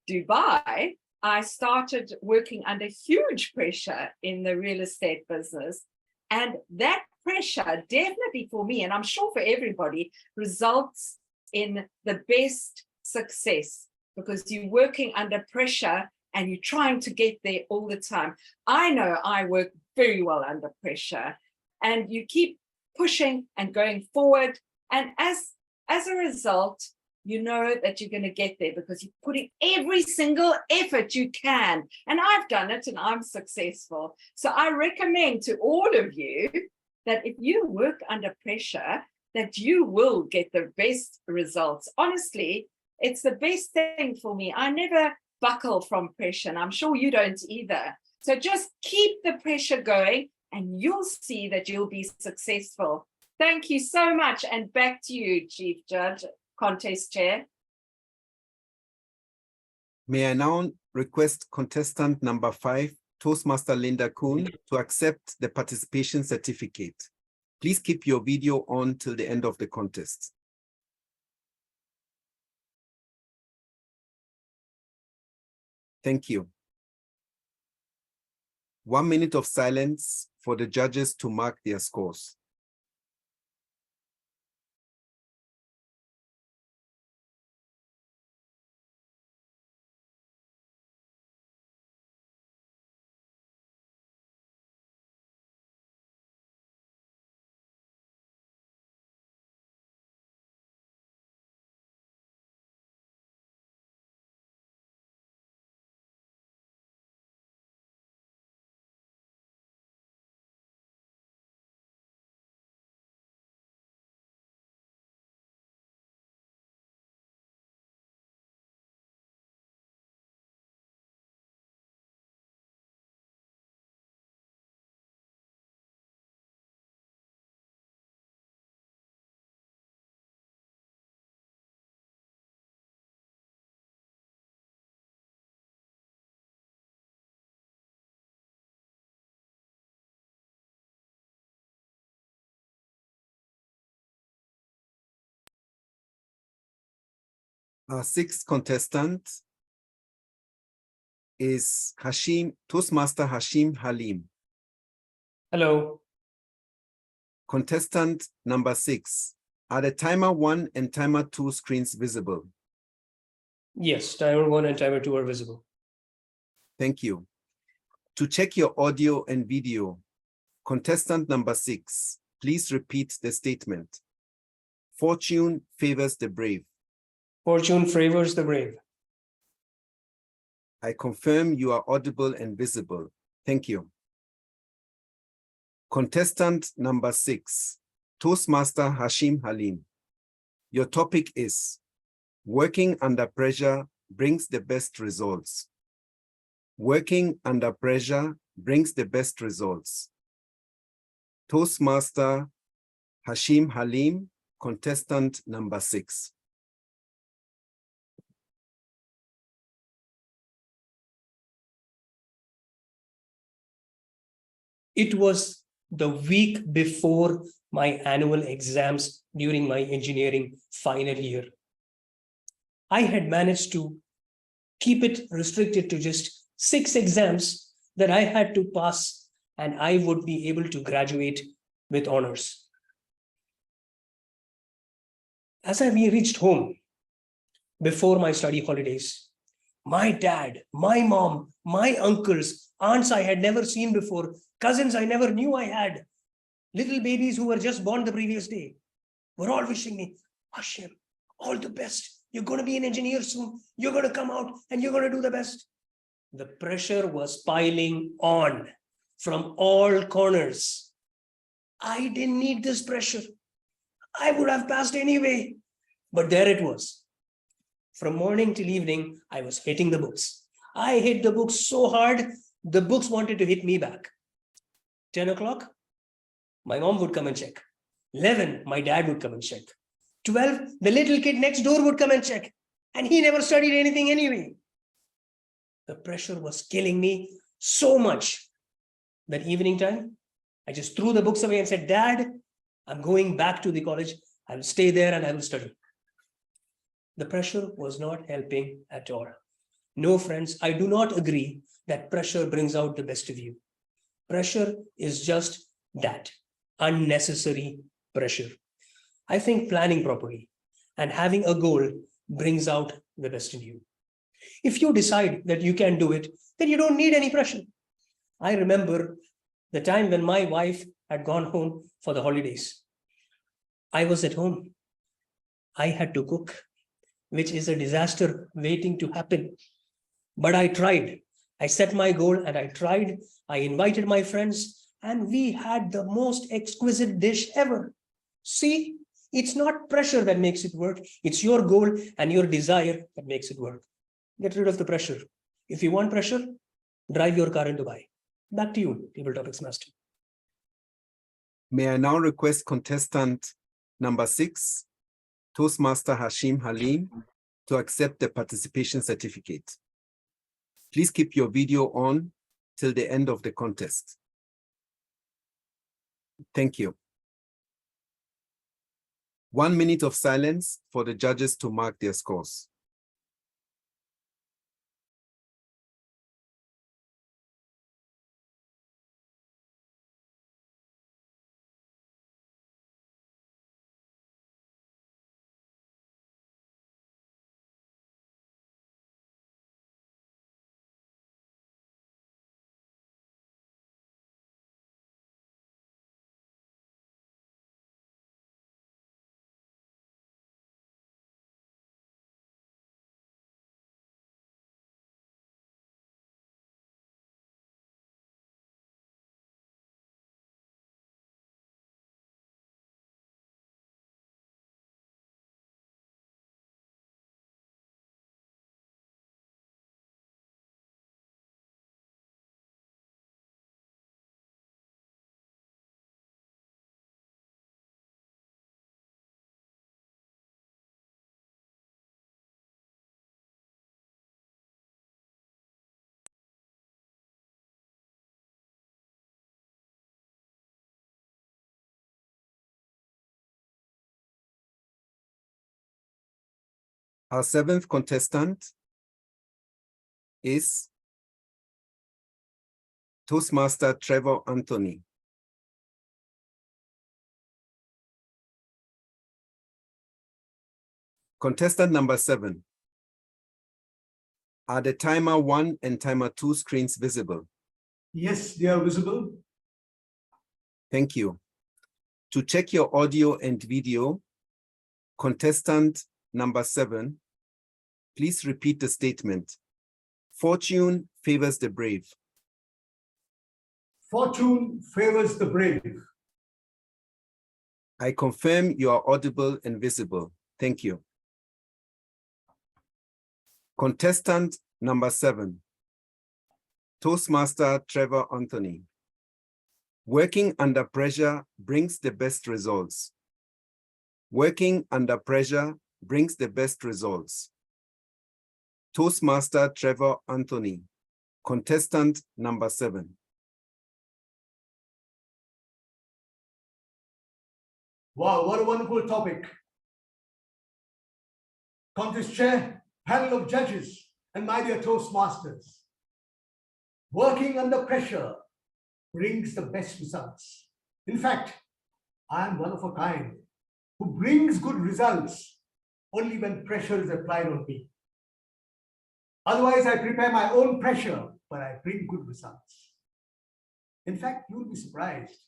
Dubai, I started working under huge pressure in the real estate business. And that pressure definitely for me, and I'm sure for everybody, results in the best success because you're working under pressure and you're trying to get there all the time. I know I work very well under pressure and you keep pushing and going forward. And as a result, you know that you're going to get there because you're putting every single effort you can. And I've done it and I'm successful. So I recommend to all of you that if you work under pressure, that you will get the best results. Honestly, it's the best thing for me. I never buckle from pressure, and I'm sure you don't either. So just keep the pressure going and you'll see that you'll be successful. Thank you so much. And back to you, Chief Judge, Contest Chair. May I now request contestant number 5, Toastmaster Linda Kuhn, to accept the participation certificate. Please keep your video on till the end of the contest. Thank you. 1 minute of silence for the judges to mark their scores. Our 6th contestant is Toastmaster Hashim Halim. Hello. Contestant number 6, are the timer 1 and timer 2 screens visible? Yes, timer 1 and timer 2 are visible. Thank you. To check your audio and video, contestant number 6, please repeat the statement. Fortune favors the brave. Fortune favors the brave. I confirm you are audible and visible. Thank you. Contestant number 6, Toastmaster Hashim Halim. Your topic is working under pressure brings the best results. Working under pressure brings the best results. Toastmaster Hashim Halim, contestant number 6. It was the week before my annual exams during my engineering final year. I had managed to keep it restricted to just 6 exams that I had to pass, and I would be able to graduate with honors. As I reached home before my study holidays, my dad, my mom, my uncles, aunts I had never seen before, cousins I never knew I had, little babies who were just born the previous day, were all wishing me, Hashim, all the best. You're going to be an engineer soon. You're going to come out and you're going to do the best. The pressure was piling on from all corners. I didn't need this pressure. I would have passed anyway. But there it was. From morning till evening, I was hitting the books. I hit the books so hard, the books wanted to hit me back. 10 o'clock, my mom would come and check. 11, my dad would come and check. 12, the little kid next door would come and check. And he never studied anything anyway. The pressure was killing me so much that evening time, I just threw the books away and said, Dad, I'm going back to the college. I will stay there and I will study. The pressure was not helping at all. No, friends, I do not agree that pressure brings out the best of you. Pressure is just that, unnecessary pressure. I think planning properly and having a goal brings out the best in you. If you decide that you can do it, then you don't need any pressure. I remember the time when my wife had gone home for the holidays. I was at home. I had to cook, which is a disaster waiting to happen. But I tried. I set my goal and I tried. I invited my friends and we had the most exquisite dish ever. See, it's not pressure that makes it work. It's your goal and your desire that makes it work. Get rid of the pressure. If you want pressure, drive your car in Dubai. Back to you, Table Topics Master. May I now request contestant number 6, Toastmaster Hashim Halim, to accept the participation certificate. Please keep your video on till the end of the contest. Thank you. 1 minute of silence for the judges to mark their scores. Our 7th contestant is Toastmaster Trevor Anthony. Contestant number 7. Are the timer 1 and timer 2 screens visible? Yes, they are visible. Thank you. To check your audio and video, Contestant number 7, please repeat the statement. Fortune favors the brave. Fortune favors the brave. I confirm you are audible and visible. Thank you. Contestant number 7, Toastmaster Trevor Anthony. Working under pressure brings the best results. Working under pressure brings the best results. Toastmaster Trevor Anthony, contestant number 7. Wow, what a wonderful topic. Contest chair, panel of judges, and my dear Toastmasters. Working under pressure brings the best results. In fact, I am one of a kind who brings good results only when pressure is applied on me. Otherwise, I prepare my own pressure, but I bring good results. In fact, you'll be surprised.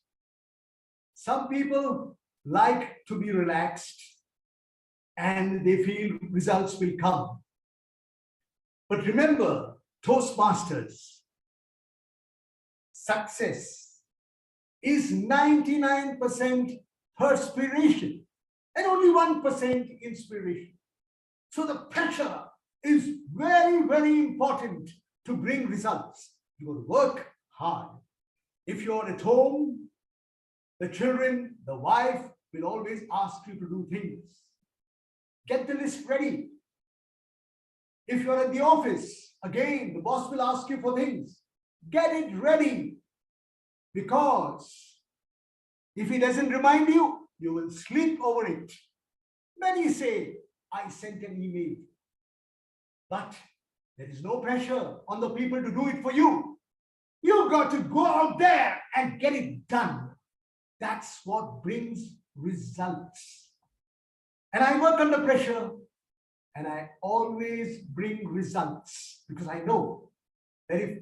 Some people like to be relaxed and they feel results will come. But remember, Toastmasters, success is 99% perspiration and only 1% inspiration. So the pressure is very, very important to bring results. You will work hard. If you're at home, the children, the wife will always ask you to do things. Get the list ready. If you're at the office, again, the boss will ask you for things. Get it ready. Because if he doesn't remind you, you will sleep over it. Many say, I sent an email. But there is no pressure on the people to do it for you. You've got to go out there and get it done. That's what brings results. And I work under pressure and I always bring results because I know that if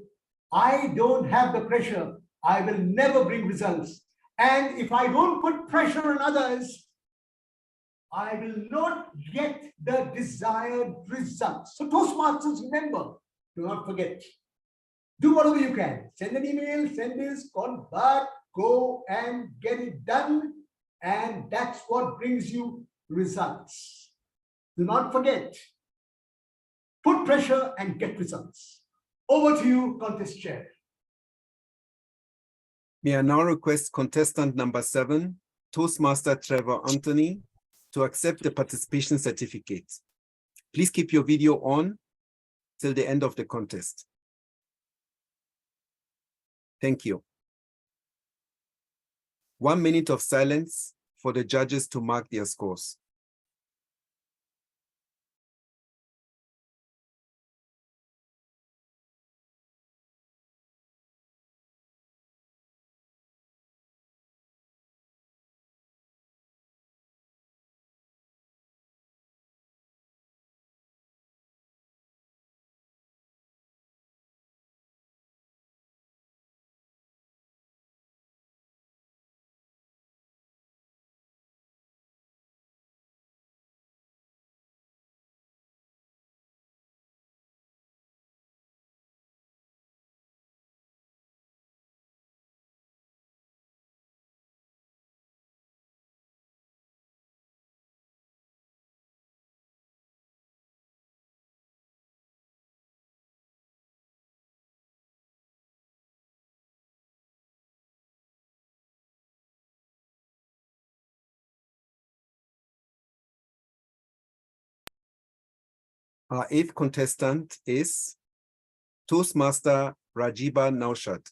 I don't have the pressure, I will never bring results. And if I don't put pressure on others, I will not get the desired results. So Toastmasters, remember, do not forget. Do whatever you can. Send an email, send this, call back, go and get it done. And that's what brings you results. Do not forget. Put pressure and get results. Over to you, contest chair. May I now request contestant number 7, Toastmaster Trevor Anthony, to accept the participation certificate. Please keep your video on till the end of the contest. Thank you. 1 minute of silence for the judges to mark their scores. Our 8th contestant is Toastmaster Rajiba Naushad.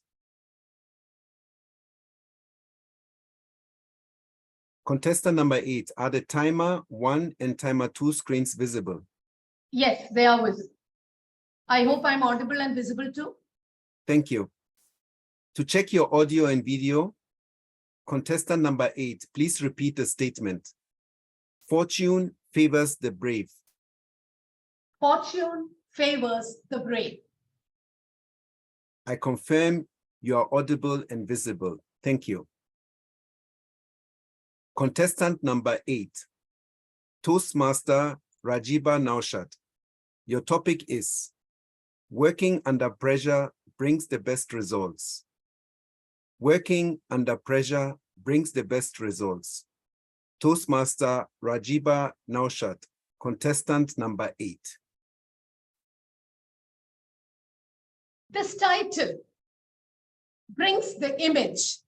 Contestant number 8, are the timer 1 and timer 2 screens visible? Yes, they are visible. I hope I'm audible and visible too. Thank you. To check your audio and video, contestant number 8, please repeat the statement. Fortune favors the brave. Fortune favors the brave. I confirm you are audible and visible. Thank you. Contestant number 8, Toastmaster Rajiba Naushad. Your topic is Working Under Pressure Brings the Best Results. Working under pressure brings the best results. Toastmaster Rajiba Naushad, contestant number 8. This title brings the image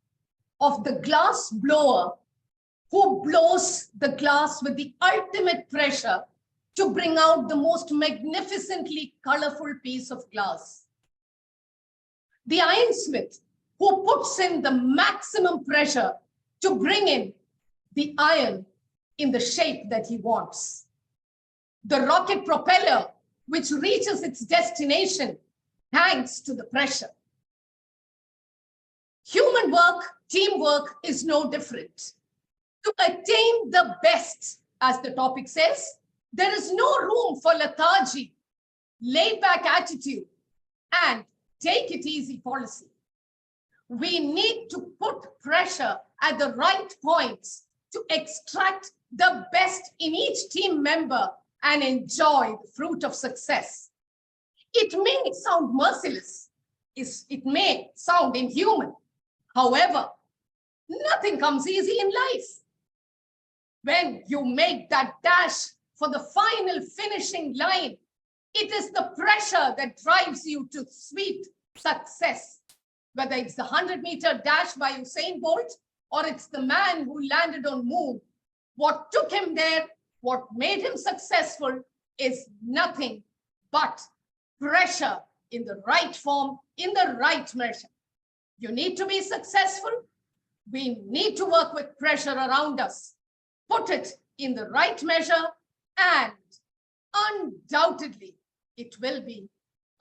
of the glass blower who blows the glass with the ultimate pressure to bring out the most magnificently colorful piece of glass. The ironsmith who puts in the maximum pressure to bring in the iron in the shape that he wants. The rocket propeller which reaches its destination thanks to the pressure. Human work, teamwork is no different. To attain the best, as the topic says, there is no room for lethargy, laid-back attitude, and take it easy policy. We need to put pressure at the right points to extract the best in each team member and enjoy the fruit of success. It may sound merciless, it may sound inhuman. However, nothing comes easy in life. When you make that dash for the final finishing line, it is the pressure that drives you to sweet success. Whether it's the 100-meter dash by Usain Bolt or it's the man who landed on moon, what took him there, what made him successful is nothing but pressure in the right form, in the right measure. You need to be successful. We need to work with pressure around us, put it in the right measure, and undoubtedly, it will be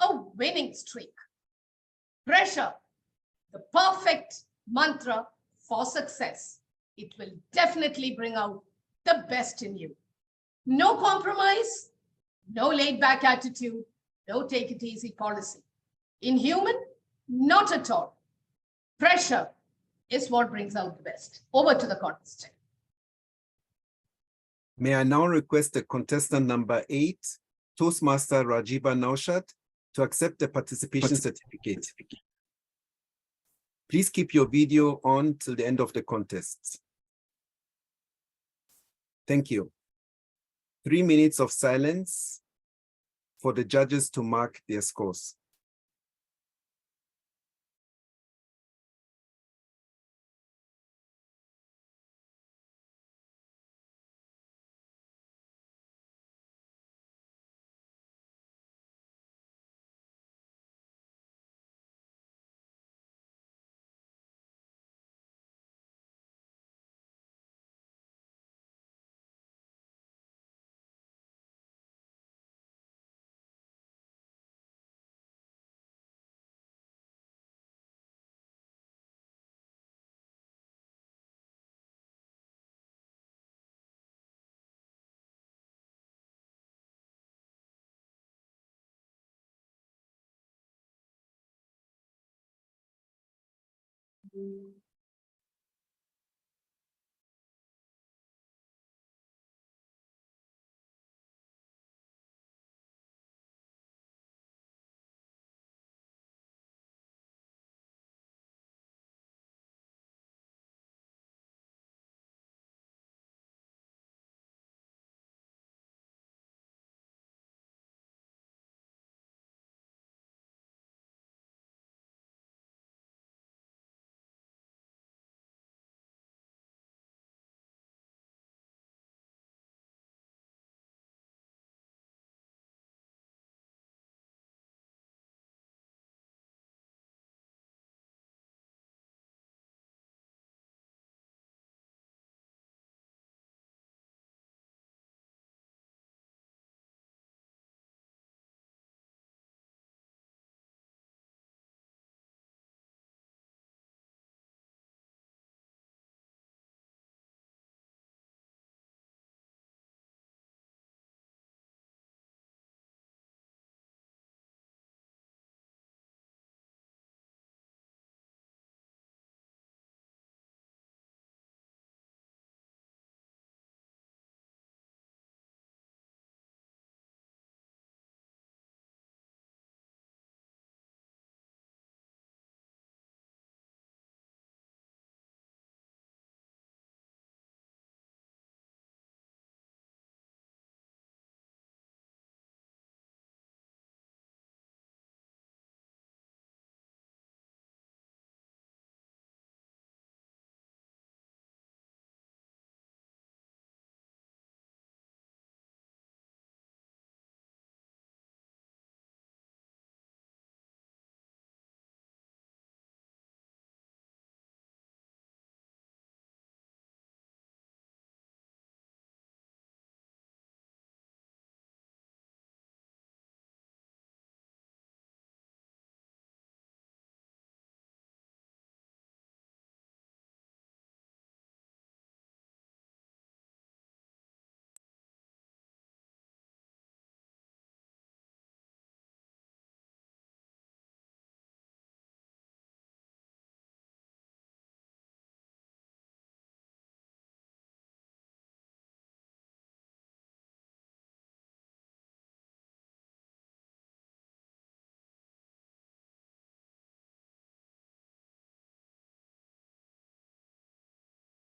a winning streak. Pressure, the perfect mantra for success. It will definitely bring out the best in you. No compromise, no laid-back attitude, no take-it-easy policy. Inhuman? Not at all. Pressure is what brings out the best. Over to the contestant. May I now request the contestant number 8, Toastmaster Rajiba Naushad, to accept the participation certificate. Please keep your video on till the end of the contest. Thank you. 3 minutes of silence for the judges to mark their scores.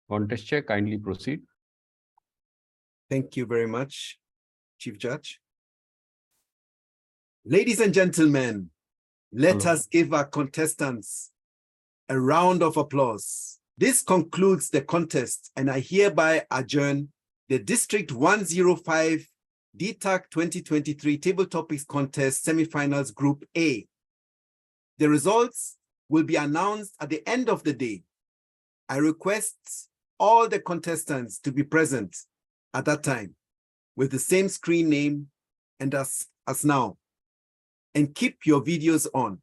Contest Chair, kindly proceed. Thank you very much, Chief Judge. Ladies and gentlemen, let Hello. us give our contestants a round of applause. This concludes the contest, and I hereby adjourn the District 105 DTAC 2023 Table Topics Contest Semifinals Group A. The results will be announced at the end of the day. I request all the contestants to be present at that time with the same screen name and as now, and keep your videos on.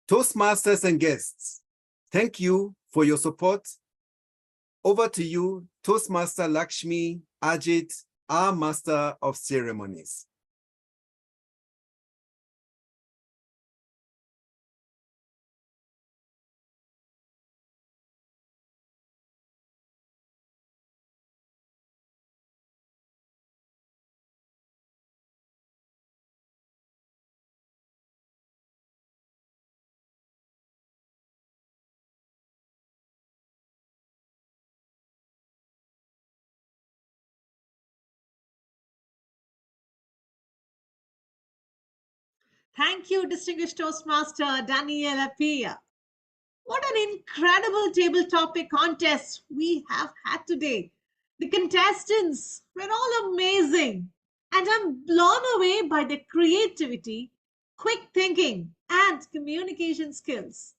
Toastmasters and guests, thank you for your support. Over to you, Toastmaster Lakshmi Ajit, our Master of Ceremonies. Thank you, distinguished Toastmaster Daniel Appiah. What an incredible table topic contest we have had today. The contestants were all amazing, and I'm blown away by their creativity, quick thinking, and communication skills.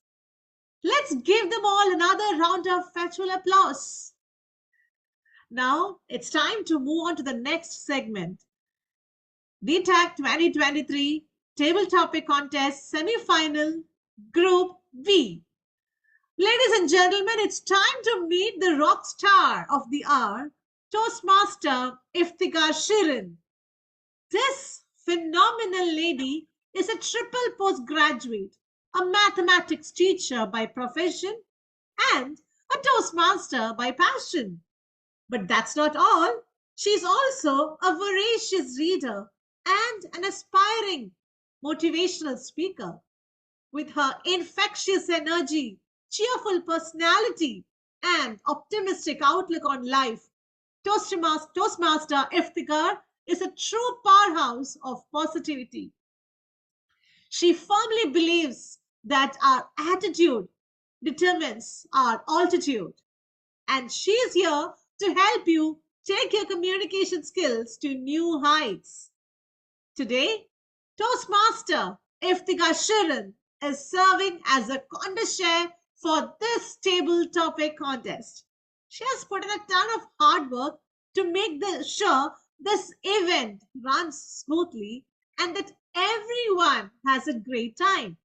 Let's give them all another round of virtual applause. Now it's time to move on to the next segment. DTAC 2023 Table Topic Contest Semi-Final Group B. Ladies and gentlemen, it's time to meet the rock star of the hour, Toastmaster Iftikhar Shirin. This phenomenal lady is a triple postgraduate, a mathematics teacher by profession, and a Toastmaster by passion. But that's not all. She's also a voracious reader and an aspiring motivational speaker. With her infectious energy, cheerful personality, and optimistic outlook on life, Toastmaster Iftikhar is a true powerhouse of positivity. She firmly believes that our attitude determines our altitude, and she is here to help you take your communication skills to new heights. Today, Toastmaster Iftikhar Shirin is serving as a contest chair for this table topic contest. She has put in a ton of hard work to make sure this event runs smoothly and that everyone has a great time.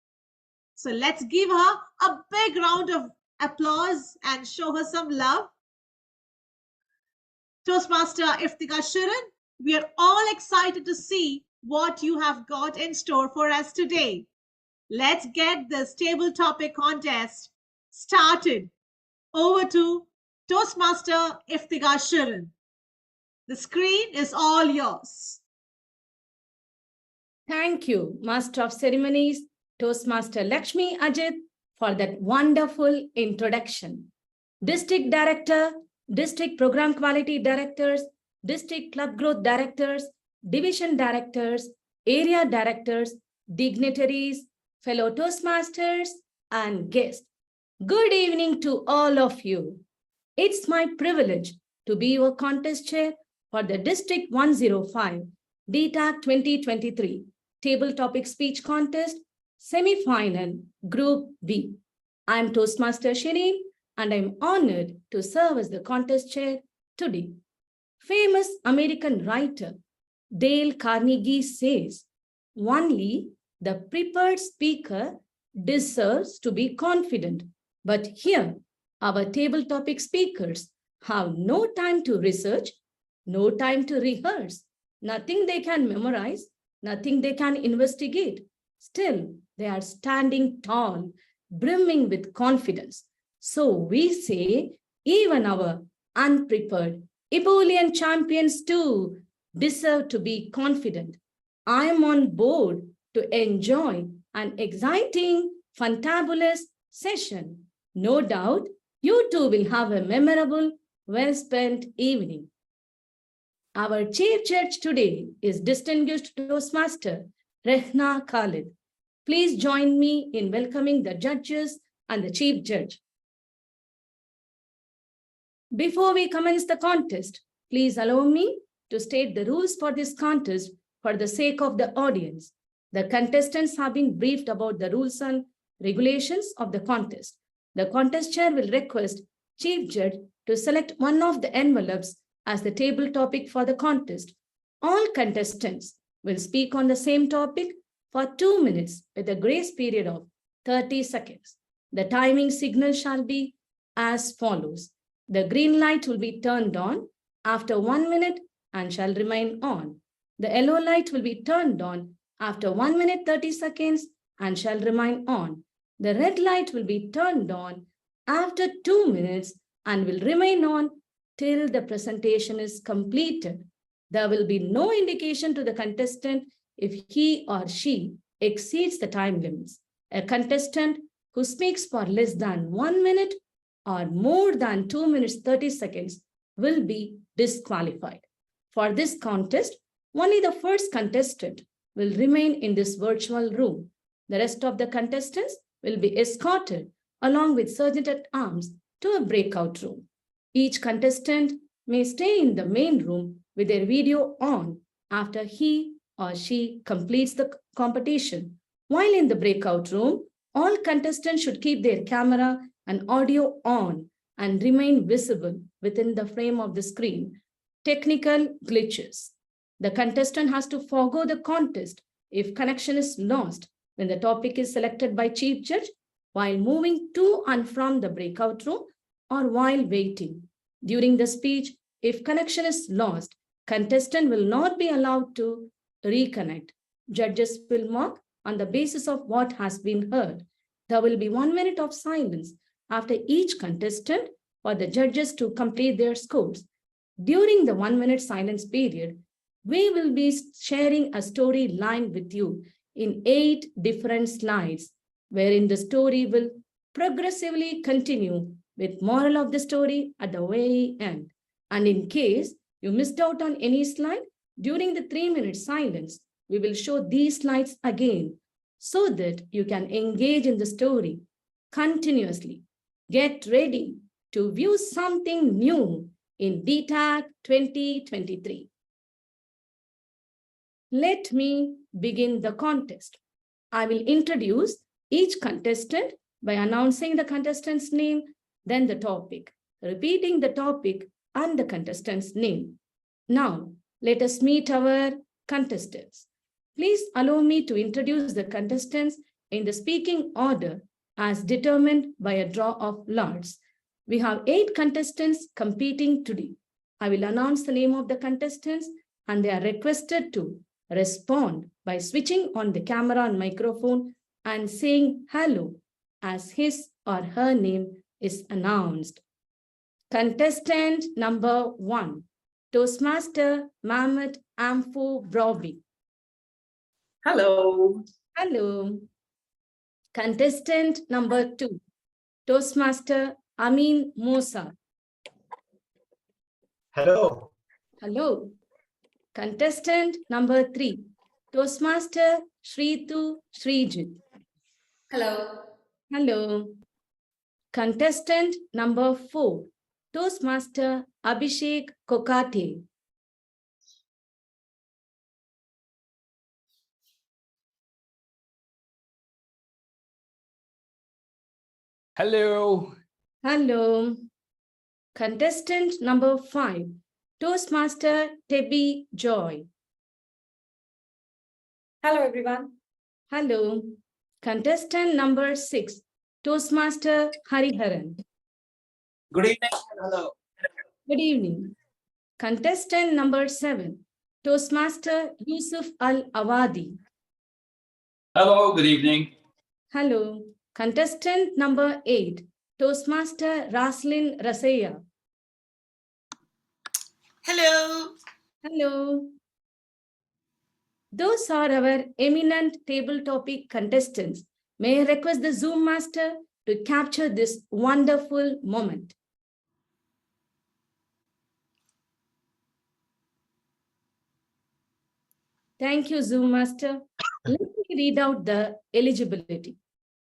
So let's give her a big round of applause and show her some love. Toastmaster Iftikhar Shirin, we are all excited to see what you have got in store for us today. Let's get this table topic contest started. Over to Toastmaster Iftikhar Shirin. The screen is all yours. Thank you, Master of Ceremonies, Toastmaster Lakshmi Ajit, for that wonderful introduction. District Director, District Program Quality Directors, District Club Growth Directors, Division Directors, Area Directors, dignitaries, fellow Toastmasters, and guests. Good evening to all of you. It's my privilege to be your contest chair for the District 105 DTAC 2023 Table Topic Speech Contest Semi-Final Group B. I'm Toastmaster Shirin, and I'm honored to serve as the contest chair today. Famous American writer Dale Carnegie says, only the prepared speaker deserves to be confident. But here, our table topic speakers have no time to research, no time to rehearse, nothing they can memorize, nothing they can investigate. Still, they are standing tall, brimming with confidence. So we say, even our unprepared Ebullient champions too deserve to be confident. I am on board to enjoy an exciting, fantabulous session. No doubt, You too will have a memorable, well-spent evening. Our chief judge today is distinguished Toastmaster Rehna Khalid. Please join me in welcoming the judges and the chief judge. Before we commence the contest, please allow me to state the rules for this contest for the sake of the audience. The contestants have been briefed about the rules and regulations of the contest. The contest chair will request Chief Judge to select one of the envelopes as the table topic for the contest. All contestants will speak on the same topic for 2 minutes with a grace period of 30 seconds. The timing signal shall be as follows. The green light will be turned on after 1 minute and shall remain on. The yellow light will be turned on after 1 minute 30 seconds and shall remain on. The red light will be turned on after 2 minutes and will remain on till the presentation is completed. There will be no indication to the contestant if he or she exceeds the time limits. A contestant who speaks for less than 1 minute or more than 2 minutes 30 seconds will be disqualified. For this contest, only the first contestant will remain in this virtual room. The rest of the contestants will be escorted along with sergeant at arms to a breakout room. Each contestant may stay in the main room with their video on after he or she completes the competition. While in the breakout room, all contestants should keep their camera and audio on and remain visible within the frame of the screen. Technical glitches. The contestant has to forego the contest if connection is lost when the topic is selected by Chief Judge while moving to and from the breakout room or while waiting. During the speech, if connection is lost, contestant will not be allowed to reconnect. Judges will mark on the basis of what has been heard. There will be 1 minute of silence after each contestant for the judges to complete their scores. During the 1 minute silence period, we will be sharing a story line with you in 8 different slides, wherein the story will progressively continue with moral of the story at the very end. And in case you missed out on any slide, during the 3 minute silence, we will show these slides again so that you can engage in the story continuously. Get ready to view something new in DTAC 2023. Let me begin the contest. I will introduce each contestant by announcing the contestant's name, then the topic, repeating the topic and the contestant's name. Now, let us meet our contestants. Please allow me to introduce the contestants in the speaking order as determined by a draw of lots. We have 8 contestants competing today. I will announce the name of the contestants and they are requested to respond by switching on the camera and microphone and saying hello as his or her name is announced. Contestant number 1, Toastmaster Mahmoud Amfo Broby. Hello. Hello. Contestant number 2, Toastmaster Amin Musa. Hello. Hello. Contestant number 3, Toastmaster Shritu Srijit. Hello. Hello. Contestant number 4, Toastmaster Abhishek Kokate. Hello. Hello. Contestant number 5, Toastmaster Tebi Joy. Hello, everyone. Hello. Contestant number 6, Toastmaster Hariharan. Good evening. Hello. Good evening. Contestant number 7, Toastmaster Yusuf Al Awadi. Hello, good evening. Hello. Contestant number 8, Toastmaster Raslin Rasaya. Hello. Hello. Those are our eminent table topic contestants. May I request the Zoom master to capture this wonderful moment. Thank you, Zoom Master. Let me read out the eligibility.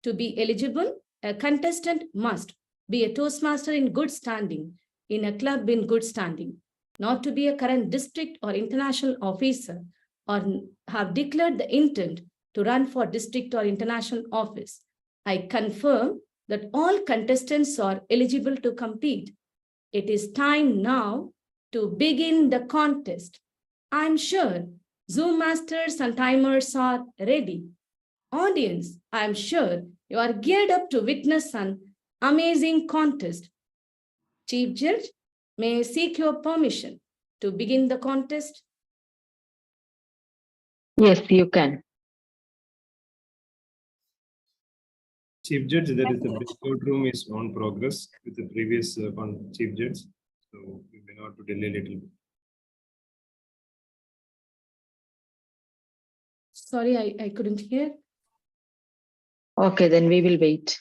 To be eligible, a contestant must be a Toastmaster in good standing, in a club in good standing, not to be a current district or international officer, or have declared the intent to run for district or international office. I confirm that all contestants are eligible to compete. It is time now to begin the contest. I'm sure Zoom masters and timers are ready. Audience, I'm sure you are geared up to witness an amazing contest. Chief Judge, may I seek your permission to begin the contest? Yes, you can. Chief Judge, there is the breakout room is on progress with the previous Chief Judge. So we may not to delay a little. Sorry, I couldn't hear. Okay, then we will wait.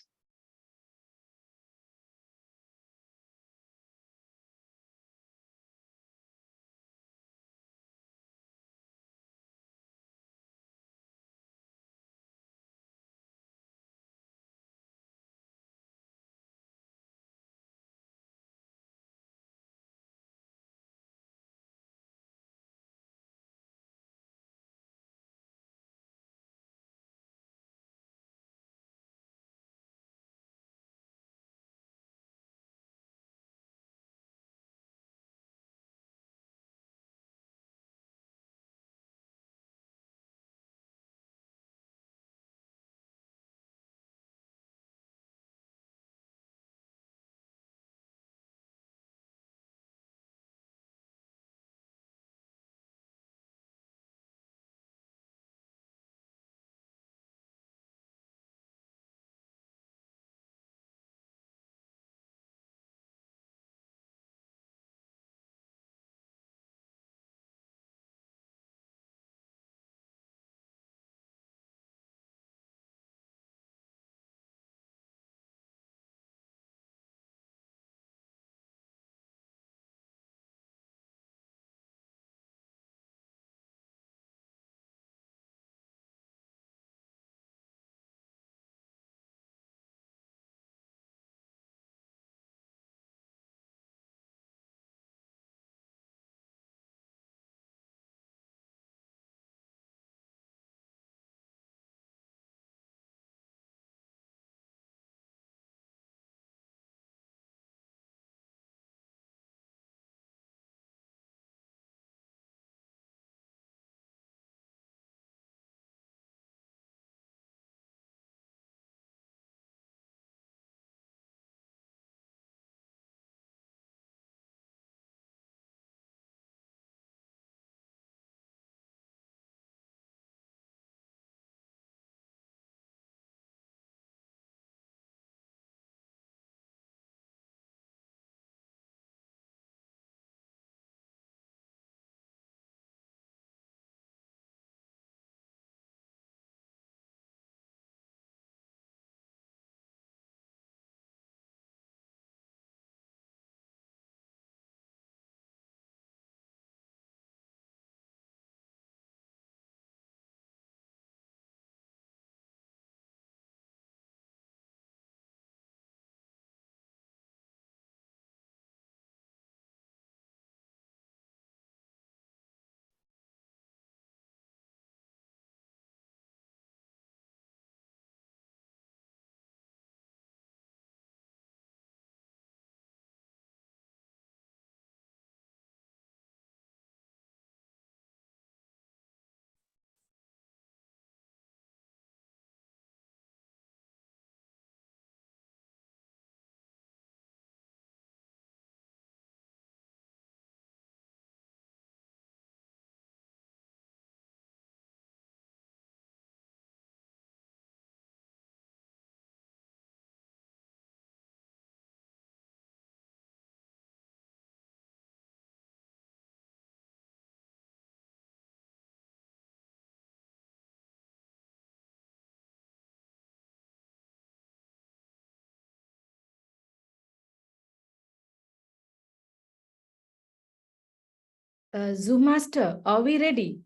Zoom Master, are we ready?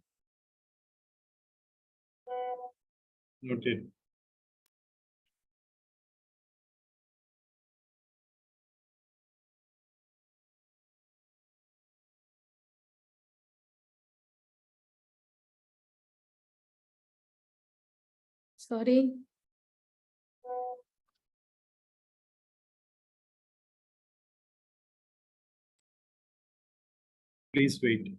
Noted. Sorry. Please wait.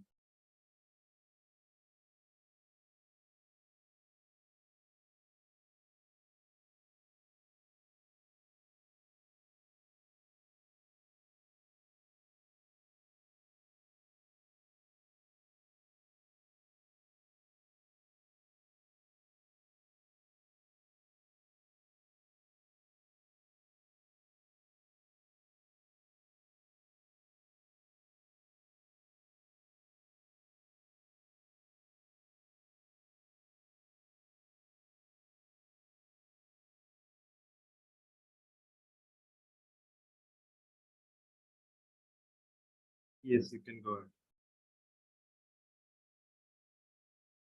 Yes, you can go ahead.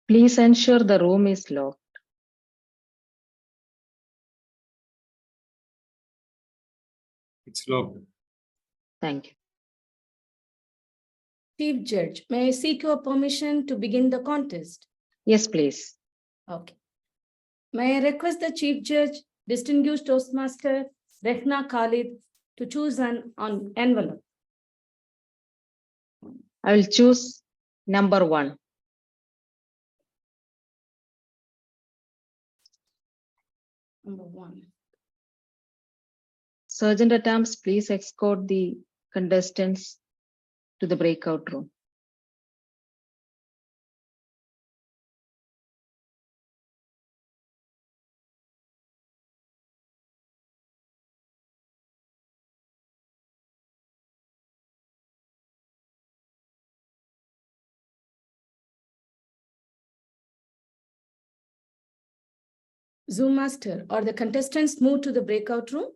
Please ensure the room is locked. It's locked. Thank you. Chief Judge, may I seek your permission to begin the contest? Yes, please. Okay. May I request the Chief Judge, distinguished Toastmaster Rehna Khalid, to choose an envelope? I will choose number 1. Number 1. Sergeant at Arms, please escort the contestants to the breakout room. Zoom Master, or the contestants move to the breakout room?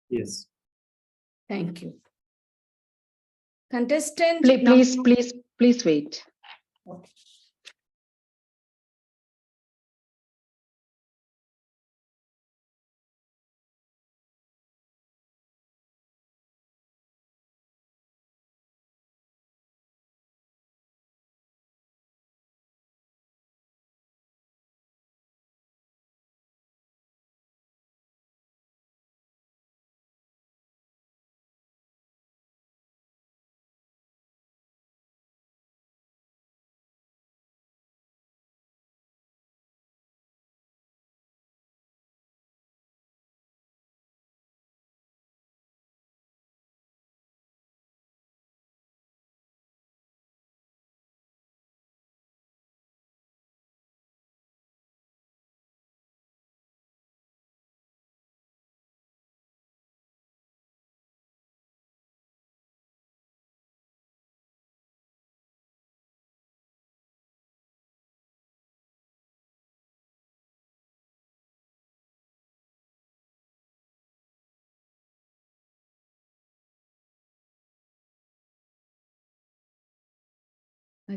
Yes. Thank you. Contestant Please wait. Okay.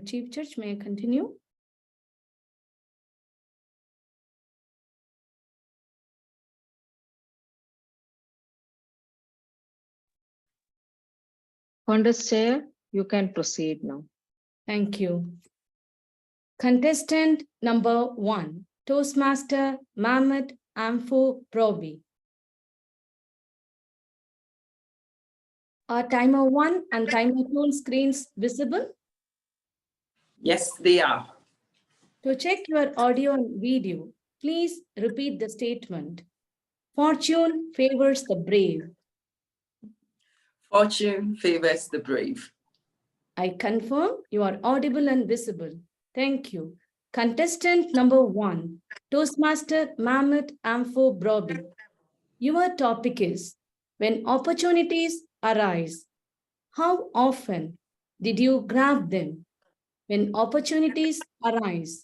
Chief Judge, may I continue? Contest chair, you can proceed now. Thank you. Contestant number 1, Toastmaster Mahmoud Amfo Probi. Are timer 1 and timer 2 screens visible? Yes, they are. To check your audio and video, please repeat the statement. Fortune favors the brave. Fortune favors the brave. I confirm you are audible and visible. Thank you. Contestant number 1, Toastmaster Mahmoud Amfo Broby. Your topic is, when opportunities arise, how often did you grab them? When opportunities arise,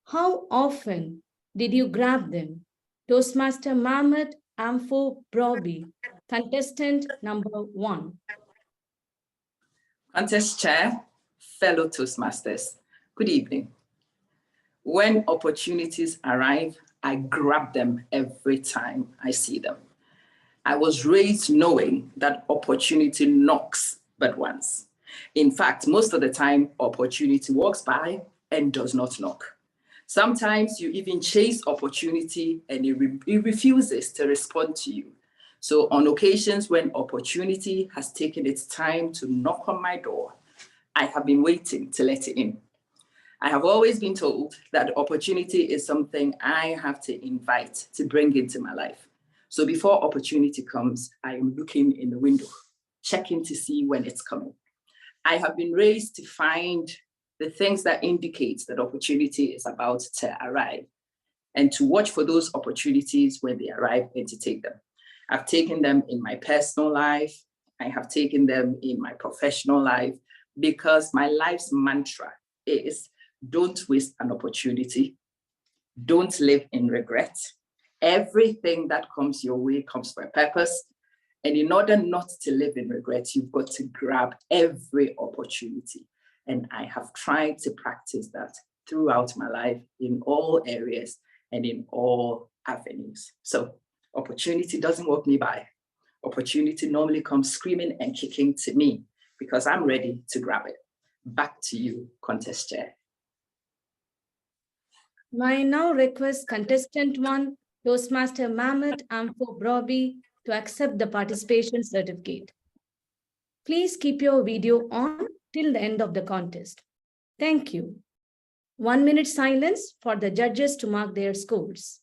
how often did you grab them? Toastmaster Mahmoud Amfo Broby, contestant number 1. Contest Chair, fellow Toastmasters, good evening. When opportunities arrive, I grab them every time I see them. I was raised knowing that opportunity knocks but once. In fact, most of the time, opportunity walks by and does not knock. Sometimes you even chase opportunity and it refuses to respond to you. So on occasions when opportunity has taken its time to knock on my door, I have been waiting to let it in. I have always been told that opportunity is something I have to invite to bring into my life. So before opportunity comes, I am looking in the window, checking to see when it's coming. I have been raised to find the things that indicate that opportunity is about to arrive and to watch for those opportunities when they arrive and to take them. I've taken them in my personal life. I have taken them in my professional life because my life's mantra is don't waste an opportunity. Don't live in regret. Everything that comes your way comes for a purpose. And in order not to live in regret, you've got to grab every opportunity. And I have tried to practice that throughout my life in all areas and in all avenues. So opportunity doesn't walk me by. Opportunity normally comes screaming and kicking to me because I'm ready to grab it. Back to you, Contest Chair. I now request contestant 1, Toastmaster Mahmoud Amfo Broby, to accept the participation certificate. Please keep your video on till the end of the contest. Thank you. 1 minute silence for the judges to mark their scores.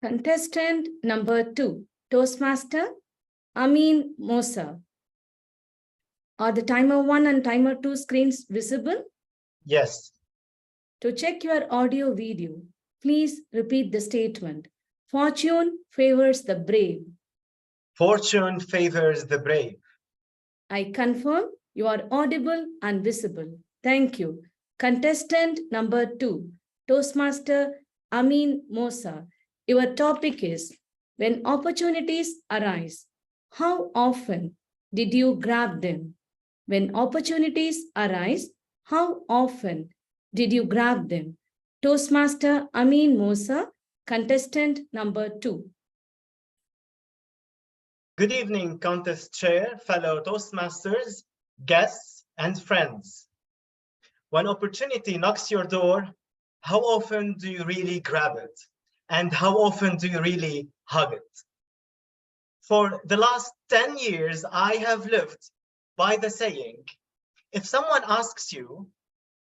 Contestant number 2, Toastmaster Amin Mosa. Are the timer 1 and timer 2 screens visible? Yes. To check your audio video, please repeat the statement. Fortune favors the brave. Fortune favors the brave. I confirm you are audible and visible. Thank you. Contestant number 2, Toastmaster Amin Mosa. Your topic is, when opportunities arise, how often did you grab them? When opportunities arise, how often did you grab them? Toastmaster Amin Mosa, contestant number 2. Good evening, Contest Chair, fellow Toastmasters, guests, and friends. When opportunity knocks your door, how often do you really grab it? And how often do you really hug it? For the last 10 years, I have lived by the saying, if someone asks you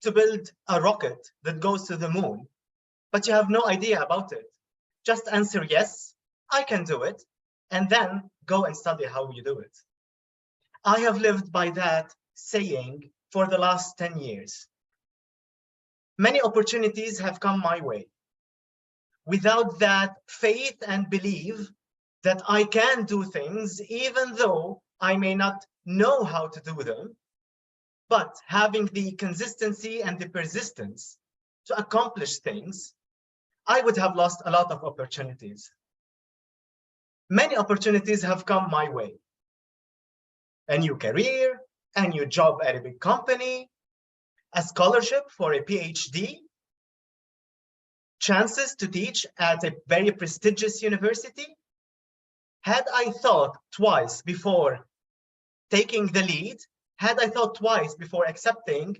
to build a rocket that goes to the moon, but you have no idea about it, just answer yes, I can do it, and then go and study how you do it. I have lived by that saying for the last 10 years. Many opportunities have come my way. Without that faith and belief that I can do things, even though I may not know how to do them, But having the consistency and the persistence to accomplish things, I would have lost a lot of opportunities. Many opportunities have come my way. A new career, a new job at a big company, a scholarship for a PhD, chances to teach at a very prestigious university. Had I thought twice before taking the lead, had I thought twice before accepting,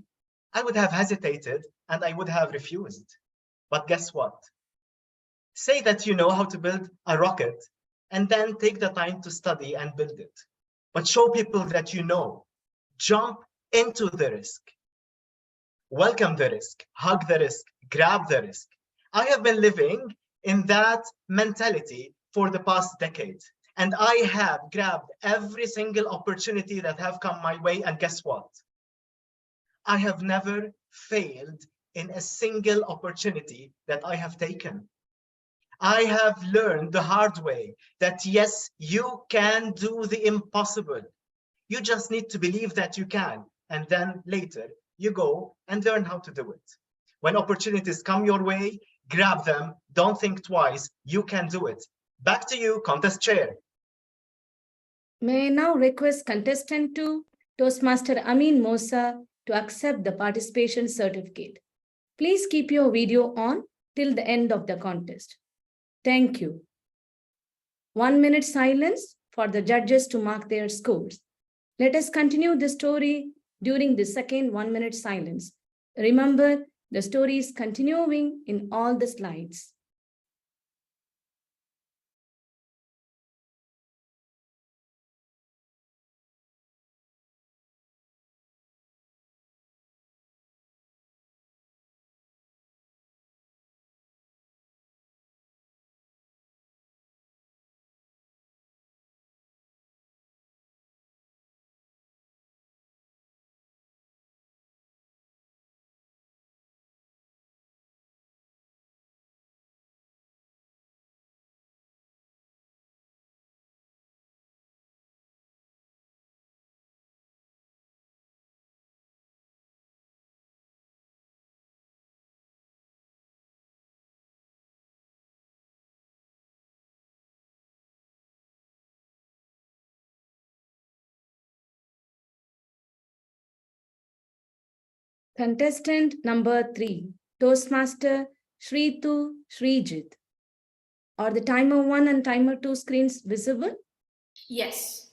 I would have hesitated and I would have refused. But guess what? Say that you know how to build a rocket and then take the time to study and build it. But show people that you know. Jump into the risk. Welcome the risk, hug the risk, grab the risk. I have been living in that mentality for the past decade. And I have grabbed every single opportunity that have come my way. And guess what? I have never failed in a single opportunity that I have taken. I have learned the hard way that yes, you can do the impossible. You just need to believe that you can. And then later you go and learn how to do it. When opportunities come your way, grab them. Don't think twice. You can do it. Back to you, contest chair. May I now request contestant 2, Toastmaster Amin Mosa, to accept the participation certificate. Please keep your video on till the end of the contest. Thank you. 1 minute silence for the judges to mark their scores. Let us continue the story during the second 1 minute silence. Remember, the story is continuing in all the slides. Contestant number 3, Toastmaster Shritu Srijit. Are the timer 1 and timer 2 screens visible? Yes.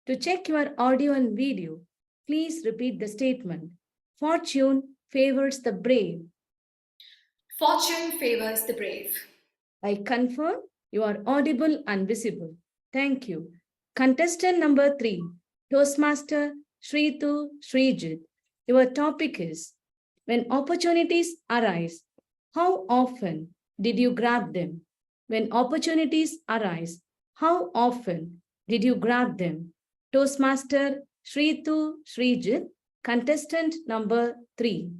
To check your audio and video, please repeat the statement. Fortune favors the brave. Fortune favors the brave. I confirm you are audible and visible. Thank you. Contestant number 3, Toastmaster Shritu Srijit. Your topic is, when opportunities arise, how often did you grab them? When opportunities arise, how often did you grab them? Toastmaster Shritu Srijit, contestant number 3.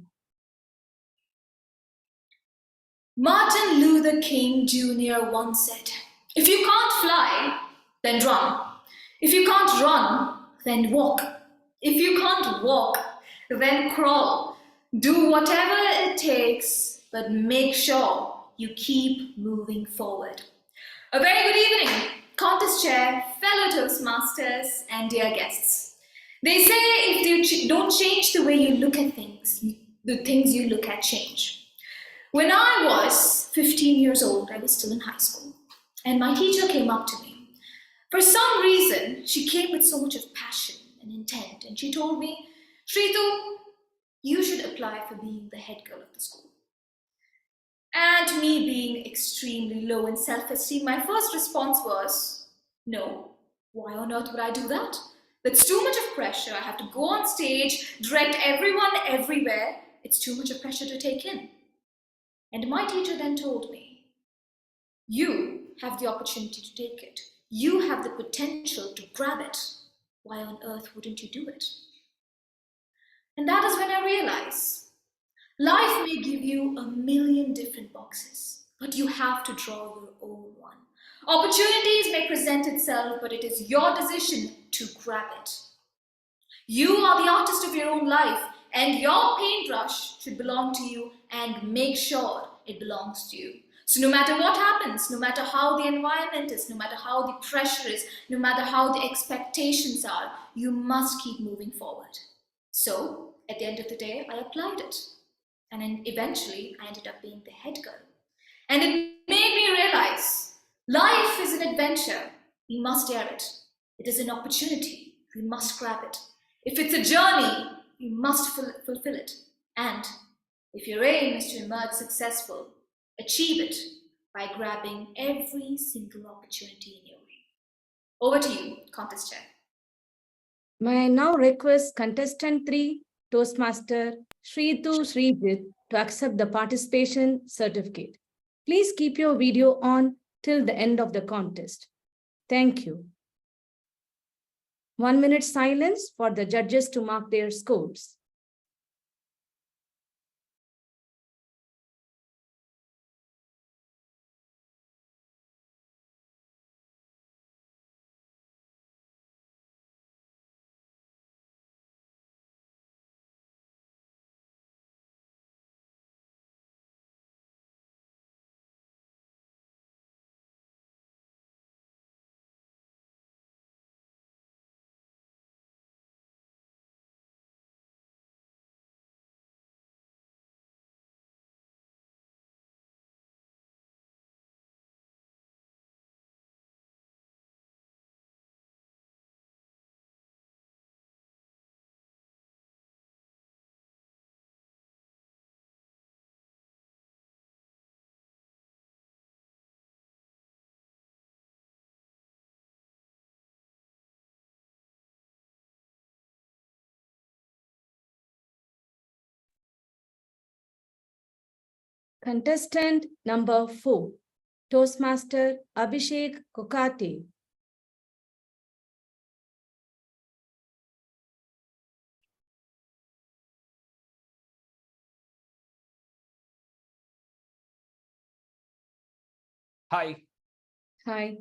Martin Luther King Jr. once said, if you can't fly, then run. If you can't run, then walk. If you can't walk, then crawl. Do whatever it takes, but make sure you keep moving forward. A very good evening, contest chair, fellow Toastmasters, and dear guests. They say if you don't change the way you look at things, the things you look at change. When I was 15 years old, I was still in high school, and my teacher came up to me. For some reason, she came with so much of passion and intent, and she told me, Shritu, you should apply for being the head girl of the school. And me being extremely low in self-esteem, my first response was, no, why on earth would I do that? That's too much of pressure. I have to go on stage, direct everyone everywhere. It's too much of pressure to take in. And my teacher then told me, you have the opportunity to take it. You have the potential to grab it. Why on earth wouldn't you do it? And that is when I realized, life may give you a million different boxes, but you have to draw your own one. Opportunities may present itself, but it is your decision to grab it. You are the artist of your own life, and your paintbrush should belong to you, and make sure it belongs to you. So no matter what happens, no matter how the environment is, no matter how the pressure is, no matter how the expectations are, you must keep moving forward. So at the end of the day, I applied it. And then eventually I ended up being the head girl. And it made me realize life is an adventure. We must dare it. It is an opportunity. We must grab it. If it's a journey, we must fulfill it. And if your aim is to emerge successful, achieve it by grabbing every single opportunity in your way. Over to you, contest chair. May I now request contestant 3, Toastmaster Sritu Srijit, to accept the participation certificate. Please keep your video on till the end of the contest. Thank you. 1 minute silence for the judges to mark their scores. Contestant number 4, Toastmaster Abhishek Kokate. Hi. Hi.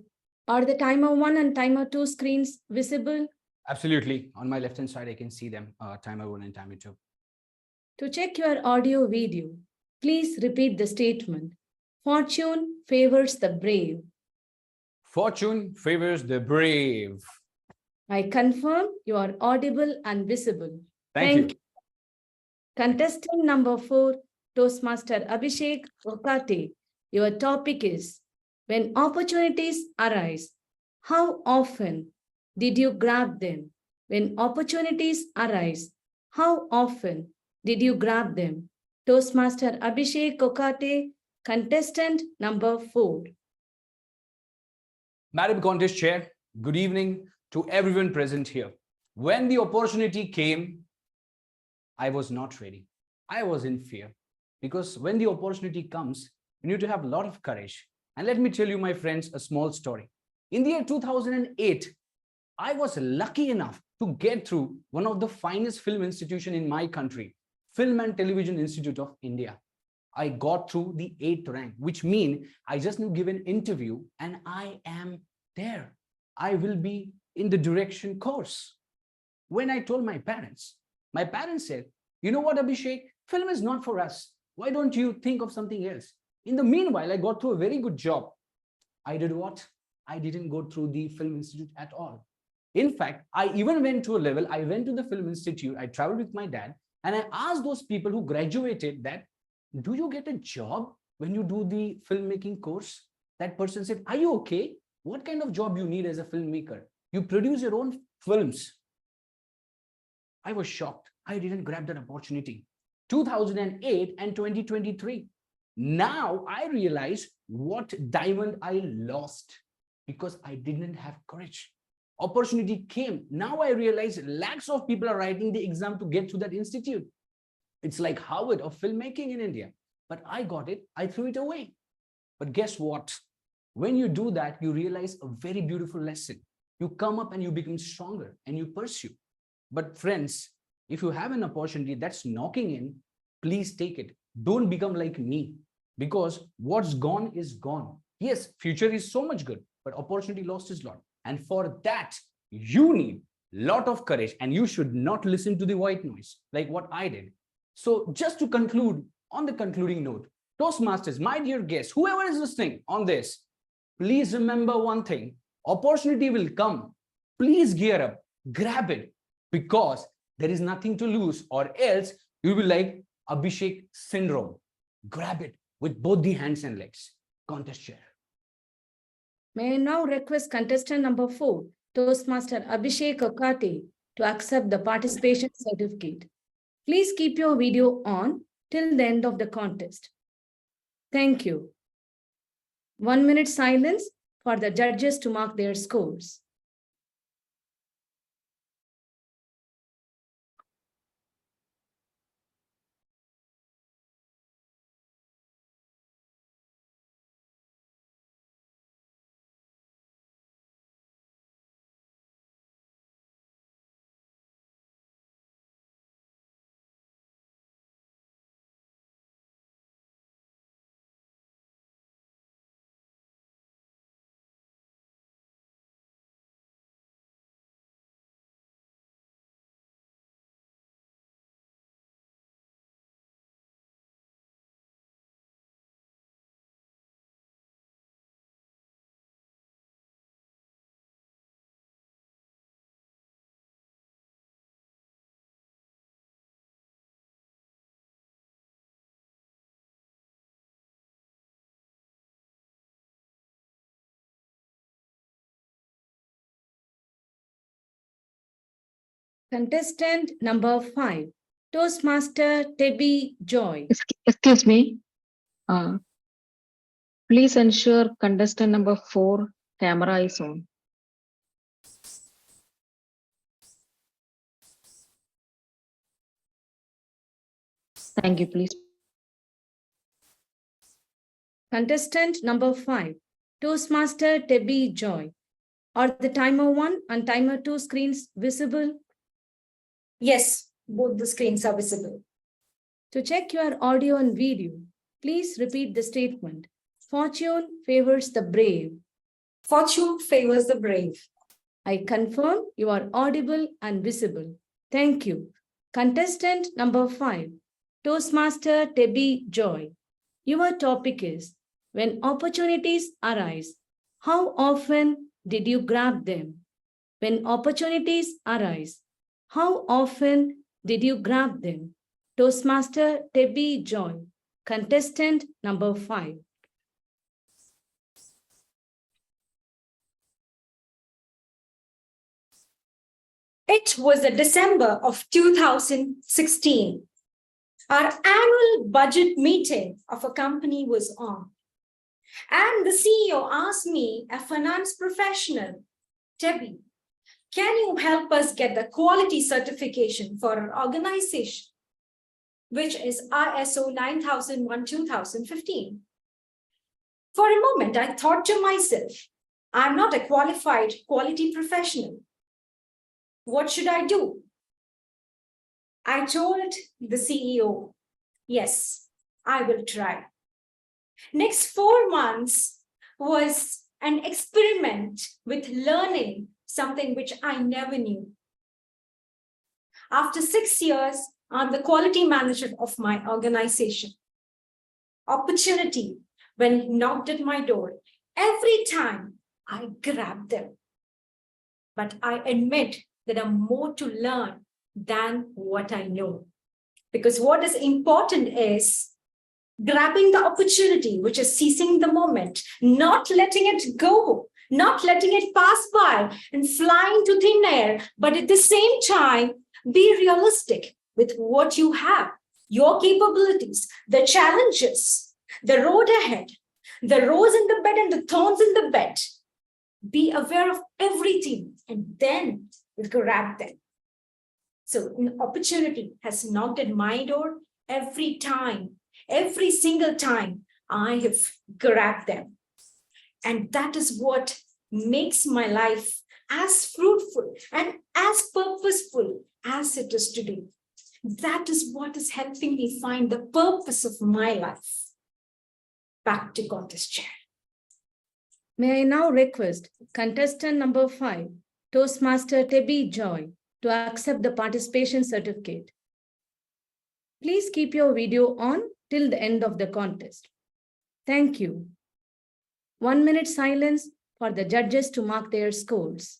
Are the timer 1 and timer 2 screens visible? Absolutely. On my left-hand side, I can see them, timer 1 and timer 2. To check your audio video, please repeat the statement. Fortune favors the brave. Fortune favors the brave. I confirm you are audible and visible. Thank you. Contestant number 4, Toastmaster Abhishek Kokate. Your topic is, when opportunities arise, how often did you grab them? When opportunities arise, how often did you grab them? Toastmaster Abhishek Kokate, contestant number 4. Madam Contest Chair, good evening to everyone present here. When the opportunity came, I was not ready. I was in fear, because when the opportunity comes, you need to have a lot of courage. And let me tell you, my friends, a small story. In the year 2008, I was lucky enough to get through one of the finest film institutions in my country, Film and Television Institute of India. I got through the 8th rank, which means I just need to give an interview and I am there. I will be in the direction course. When I told my parents said, you know what, Abhishek, film is not for us. Why don't you think of something else? In the meanwhile, I got through a very good job. I did what? I didn't go through the Film Institute at all. In fact, I even went to a level, I went to the Film Institute, I traveled with my dad, and I asked those people who graduated that, do you get a job when you do the filmmaking course? That person said, are you okay? What kind of job you need as a filmmaker? You produce your own films. I was shocked. I didn't grab that opportunity. 2008 and 2023. Now I realize what diamond I lost because I didn't have courage. Opportunity came. Now I realize lakhs of people are writing the exam to get to that institute. It's like Harvard of filmmaking in India. But I got it. I threw it away. But guess what? When you do that, you realize a very beautiful lesson. You come up and you become stronger and you pursue. But friends, if you have an opportunity that's knocking in, please take it. Don't become like me, because what's gone is gone. Yes, future is so much good, but opportunity lost is lost. And for that, you need lot of courage, and you should not listen to the white noise like what I did. So just to conclude, on the concluding note, Toastmasters, my dear guests, whoever is listening on this, please remember one thing: opportunity will come. Please gear up, grab it, because there is nothing to lose, or else you will be like Abhishek syndrome. Grab it with both the hands and legs. Contest chair. May I now request contestant number 4, Toastmaster Abhishek Okate, to accept the participation certificate. Please keep your video on till the end of the contest. Thank you. 1 minute silence for the judges to mark their scores. Contestant number 5, Toastmaster Tebby Joy. Excuse me. Please ensure contestant number 4 camera is on. Thank you, please. Contestant number 5, Toastmaster Tebby Joy. Are the timer 1 and timer 2 screens visible? Yes, both the screens are visible. To check your audio and video, please repeat the statement. Fortune favors the brave. Fortune favors the brave. I confirm you are audible and visible. Thank you. Contestant number 5, Toastmaster Tebby Joy. Your topic is, when opportunities arise, how often did you grab them? When opportunities arise, how often did you grab them? Toastmaster Tebby Joy, contestant number 5. It was the December of 2016. Our annual budget meeting of a company was on. And the CEO asked me, a finance professional, Tebby, can you help us get the quality certification for our organization, which is ISO 9001-2015? For a moment, I thought to myself, I'm not a qualified quality professional. What should I do? I told the CEO, yes, I will try. Next 4 months was an experiment with learning something which I never knew. After 6 years, I'm the quality manager of my organization. Opportunity, when it knocked at my door, every time I grabbed them. But I admit that I'm more to learn than what I know. Because what is important is grabbing the opportunity, which is seizing the moment, not letting it go, not letting it pass by and flying to thin air, but at the same time, be realistic with what you have, your capabilities, the challenges, the road ahead, the rose in the bed and the thorns in the bed. Be aware of everything and then grab them. So an opportunity has knocked at my door every time, every single time I have grabbed them. And that is what makes my life as fruitful and as purposeful as it is today. That is what is helping me find the purpose of my life. Back to contest chair. May I now request contestant number 5, Toastmaster Tebi Joy to accept the participation certificate. Please keep your video on till the end of the contest. Thank you. 1 minute silence for the judges to mark their scores.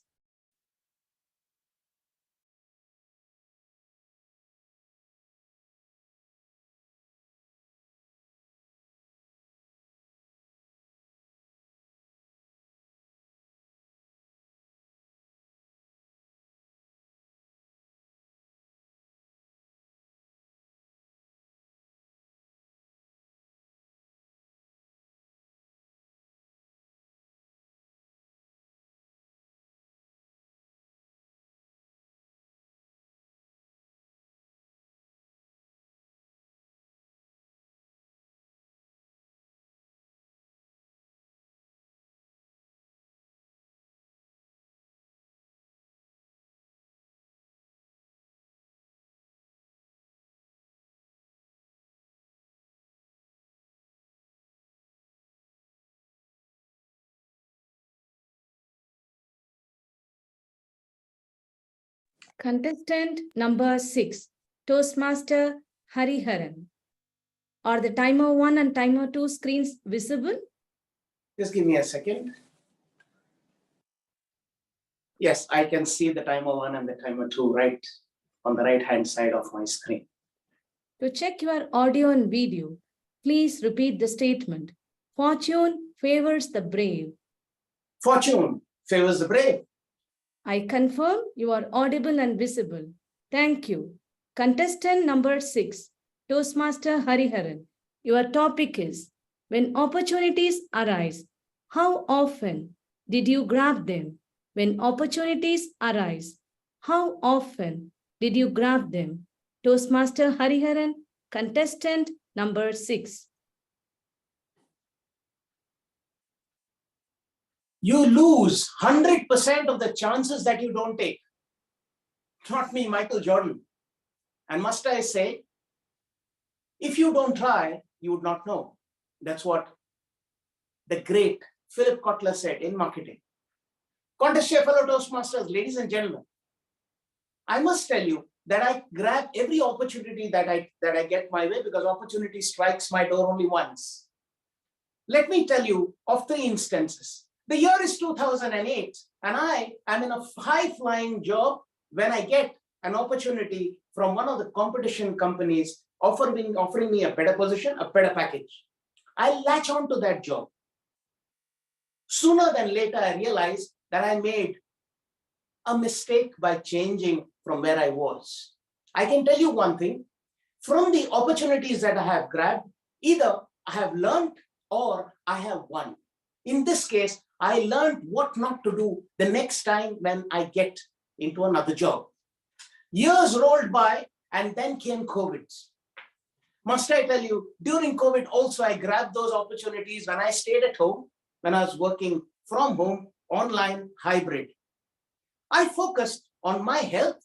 Contestant number 6, Toastmaster Hariharan. Are the timer 1 and timer 2 screens visible? Just give me a second. Yes, I can see the timer 1 and the timer 2 right on the right-hand side of my screen. To check your audio and video, please repeat the statement. Fortune favors the brave. Fortune favors the brave. I confirm you are audible and visible. Thank you. Contestant number 6, Toastmaster Hariharan. Your topic is, when opportunities arise, how often did you grab them? When opportunities arise, how often did you grab them? Toastmaster Hariharan, contestant number 6. You lose 100% of the chances that you don't take. Not me, Michael Jordan. And must I say, if you don't try, you would not know. That's what the great Philip Kotler said in marketing. Contest chair, fellow Toastmasters, ladies and gentlemen, I must tell you that I grab every opportunity that I get my way, because opportunity strikes my door only once. Let me tell you of 3 instances. The year is 2008, and I am in a high-flying job when I get an opportunity from one of the competition companies offering me a better position, a better package. I latch on to that job. Sooner than later, I realized that I made a mistake by changing from where I was. I can tell you one thing, from the opportunities that I have grabbed, either I have learned or I have won. In this case, I learned what not to do the next time when I get into another job. Years rolled by, and then came COVID. Must I tell you, during COVID also, I grabbed those opportunities when I stayed at home, when I was working from home, online, hybrid. I focused on my health.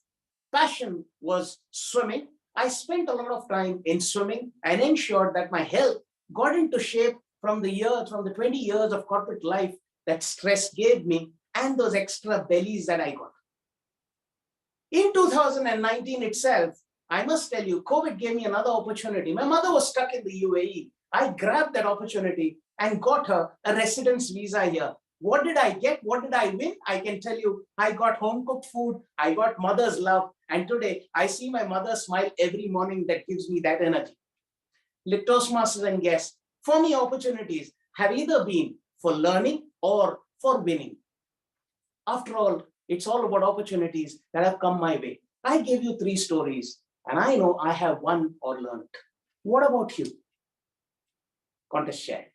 Passion was swimming. I spent a lot of time in swimming and ensured that my health got into shape from the 20 years of corporate life that stress gave me and those extra bellies that I got. In 2019 itself, I must tell you, COVID gave me another opportunity. My mother was stuck in the UAE. I grabbed that opportunity and got her a residence visa here. What did I get? What did I win? I can tell you, I got home-cooked food. I got mother's love. And today, I see my mother smile every morning. That gives me that energy. Toastmasters and guests, for me, opportunities have either been for learning or for winning. After all, it's all about opportunities that have come my way. I gave you 3 stories, and I know I have won or learned. What about you? Contest chair.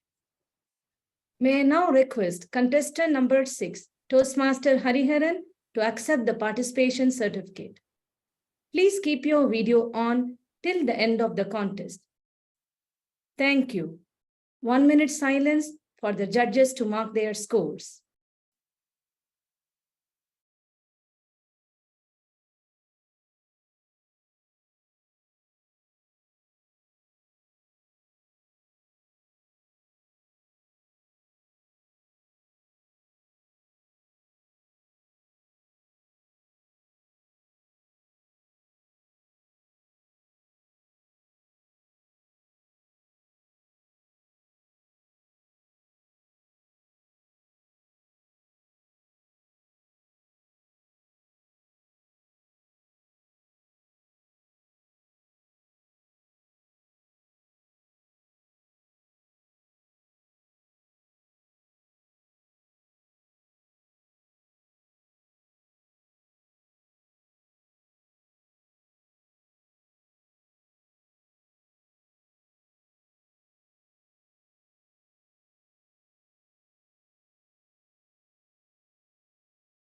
May I now request contestant number 6, Toastmaster Hariharan, to accept the participation certificate. Please keep your video on till the end of the contest. Thank you. 1 minute silence for the judges to mark their scores.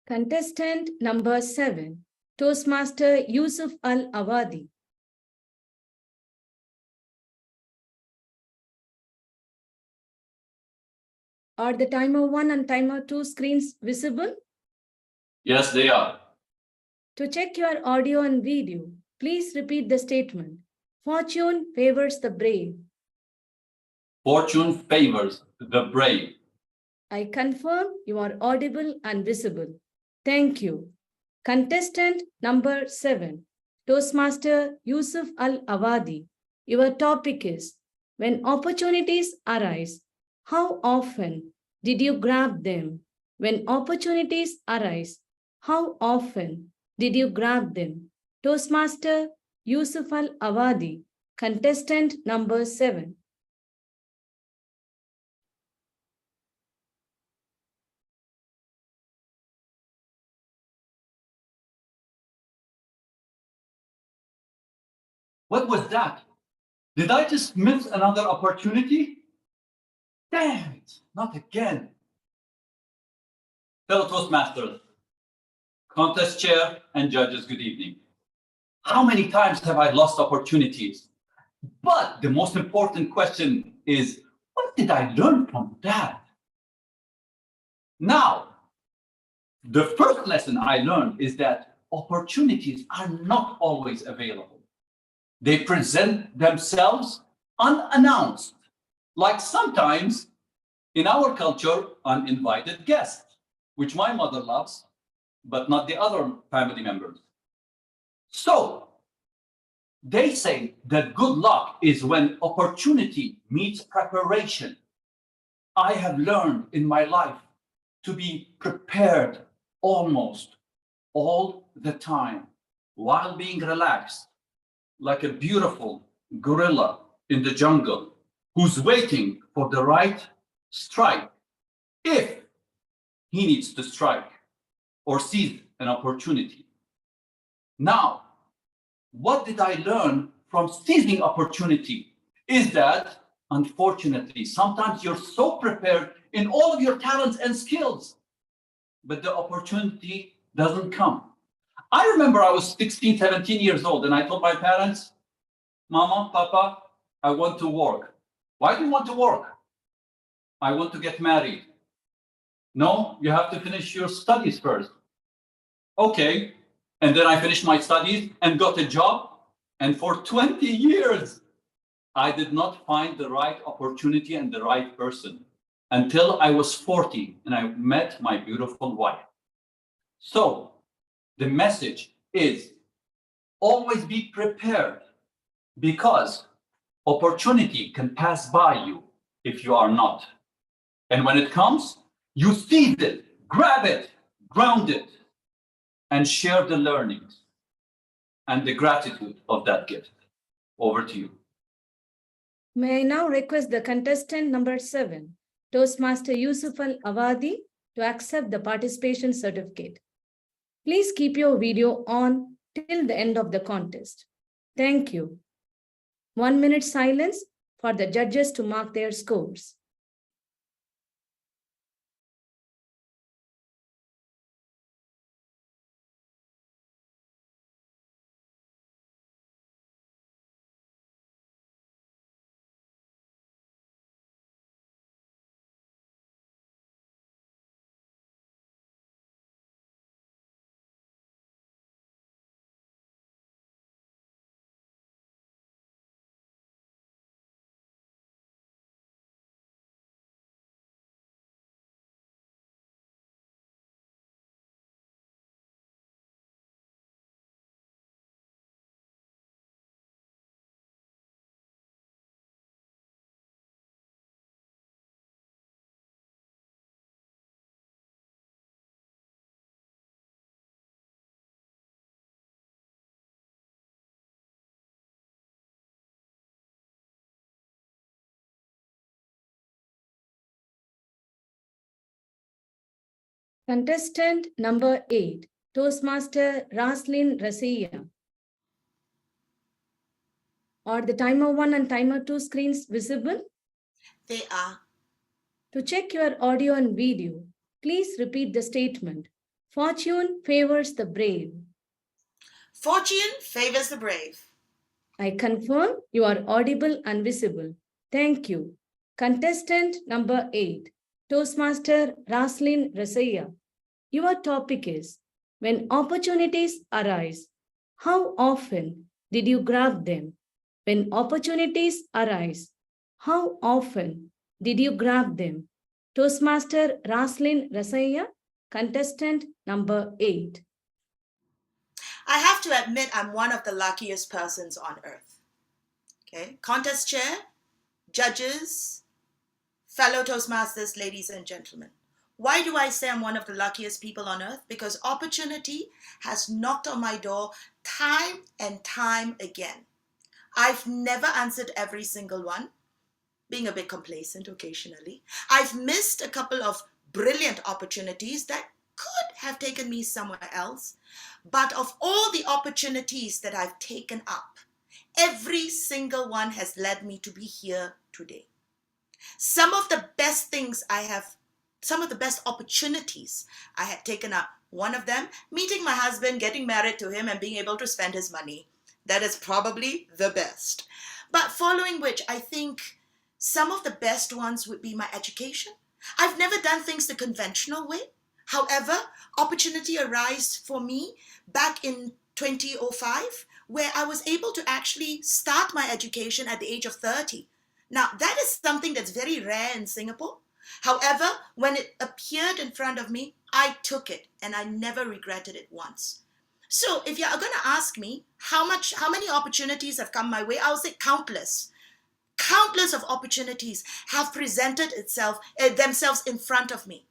Contestant number 7, Toastmaster Yusuf Al Awadi. Are the timer 1 and timer 2 screens visible? Yes, they are. To check your audio and video, please repeat the statement. Fortune favors the brave. Fortune favors the brave. I confirm you are audible and visible. Thank you. Contestant number 7, Toastmaster Yusuf Al Awadi. Your topic is, when opportunities arise, how often did you grab them? When opportunities arise, how often did you grab them? Toastmaster Yusuf Al Awadi, contestant number 7. What was that? Did I just miss another opportunity? Damn it, not again. Fellow Toastmasters, contest chair and judges, good evening. How many times have I lost opportunities? But the most important question is, what did I learn from that? Now, the first lesson I learned is that opportunities are not always available. They present themselves unannounced, like sometimes in our culture, uninvited guests, which my mother loves, but not the other family members. So they say that good luck is when opportunity meets preparation. I have learned in my life to be prepared almost all the time while being relaxed, like a beautiful gorilla in the jungle who's waiting for the right strike if he needs to strike or seize an opportunity. Now, what did I learn from seizing opportunity is that, unfortunately, sometimes you're so prepared in all of your talents and skills, but the opportunity doesn't come. I remember I was 16, 17 years old, and I told my parents, Mama, Papa, I want to work. Why do you want to work? I want to get married. No, you have to finish your studies first. Okay. And then I finished my studies and got a job. And for 20 years, I did not find the right opportunity and the right person until I was 40 and I met my beautiful wife. So the message is always be prepared, because opportunity can pass by you if you are not. And when it comes, you seize it, grab it, ground it, and share the learnings and the gratitude of that gift. Over to you. May I now request the contestant number 7, Toastmaster Yusuf Al Awadi, to accept the participation certificate. Please keep your video on till the end of the contest. Thank you. 1 minute silence for the judges to mark their scores. Contestant number 8, Toastmaster Raslin Rasiya. Are the timer 1 and timer 2 screens visible? They are. To check your audio and video, please repeat the statement. Fortune favors the brave. Fortune favors the brave. I confirm you are audible and visible. Thank you. Contestant number 8, Toastmaster Raslin Rasaya. Your topic is, when opportunities arise, how often did you grab them? When opportunities arise, how often did you grab them? Toastmaster Raslin Rasaya, contestant number 8. I have to admit, I'm one of the luckiest persons on earth. Okay, contest chair, judges, fellow Toastmasters, ladies and gentlemen. Why do I say I'm one of the luckiest people on earth? Because opportunity has knocked on my door time and time again. I've never answered every single one, being a bit complacent occasionally. I've missed a couple of brilliant opportunities that could have taken me somewhere else. But of all the opportunities that I've taken up, every single one has led me to be here today. Some of the best opportunities I had taken up. One of them, meeting my husband, getting married to him, and being able to spend his money. That is probably the best. But following which, I think some of the best ones would be my education. I've never done things the conventional way. However, opportunity arose for me back in 2005, where I was able to actually start my education at the age of 30. Now, that is something that's very rare in Singapore. However, when it appeared in front of me, I took it and I never regretted it once. So if you're going to ask me how many opportunities have come my way, I'll say countless. Countless of opportunities have presented themselves in front of me.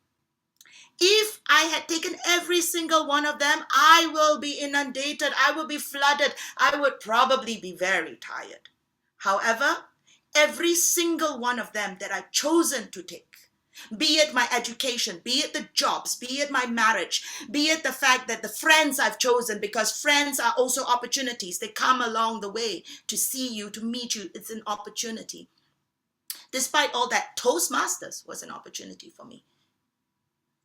If I had taken every single one of them, I will be inundated, I will be flooded, I would probably be very tired. However, every single one of them that I've chosen to take, be it my education, be it the jobs, be it my marriage, be it the fact that the friends I've chosen, because friends are also opportunities. They come along the way to see you, to meet you. It's an opportunity. Despite all that, Toastmasters was an opportunity for me.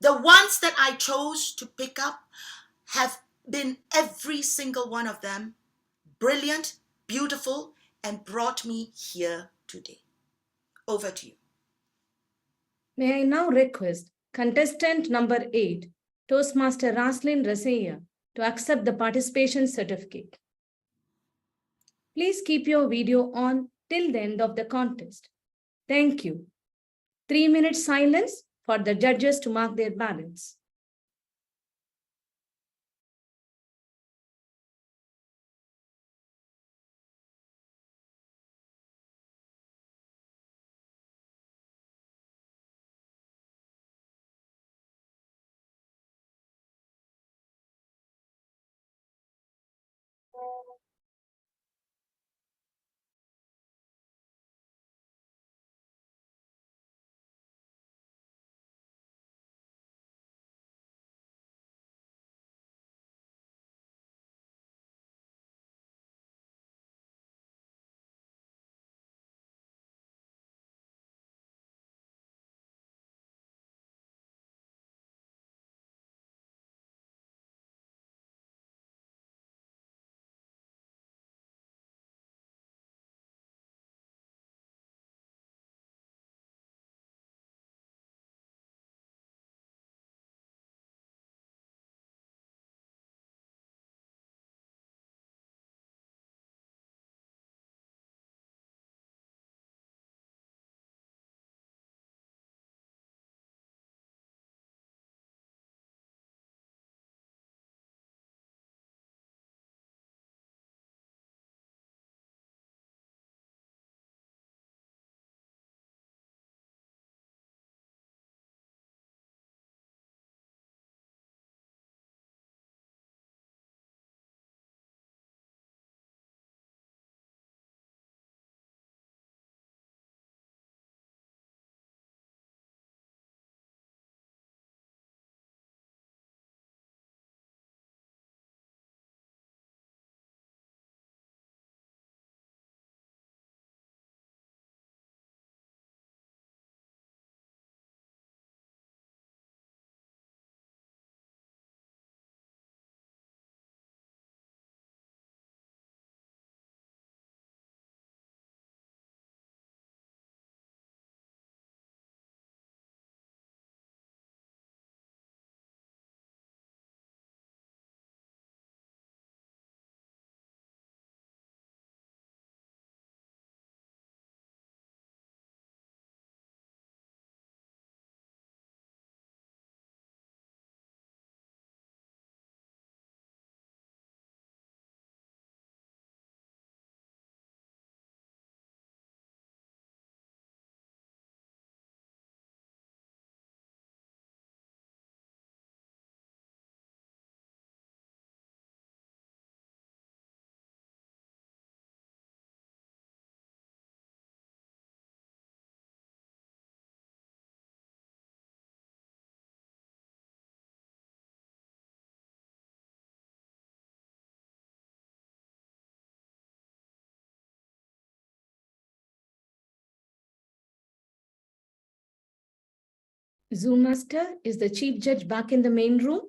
The ones that I chose to pick up have been, every single one of them, brilliant, beautiful, and brought me here today. Over to you. May I now request contestant number 8, Toastmaster Raslin Rasaya, to accept the participation certificate. Please keep your video on till the end of the contest. Thank you. 3 minutes silence for the judges to mark their ballots. Zoom Master, is the Chief Judge back in the main room?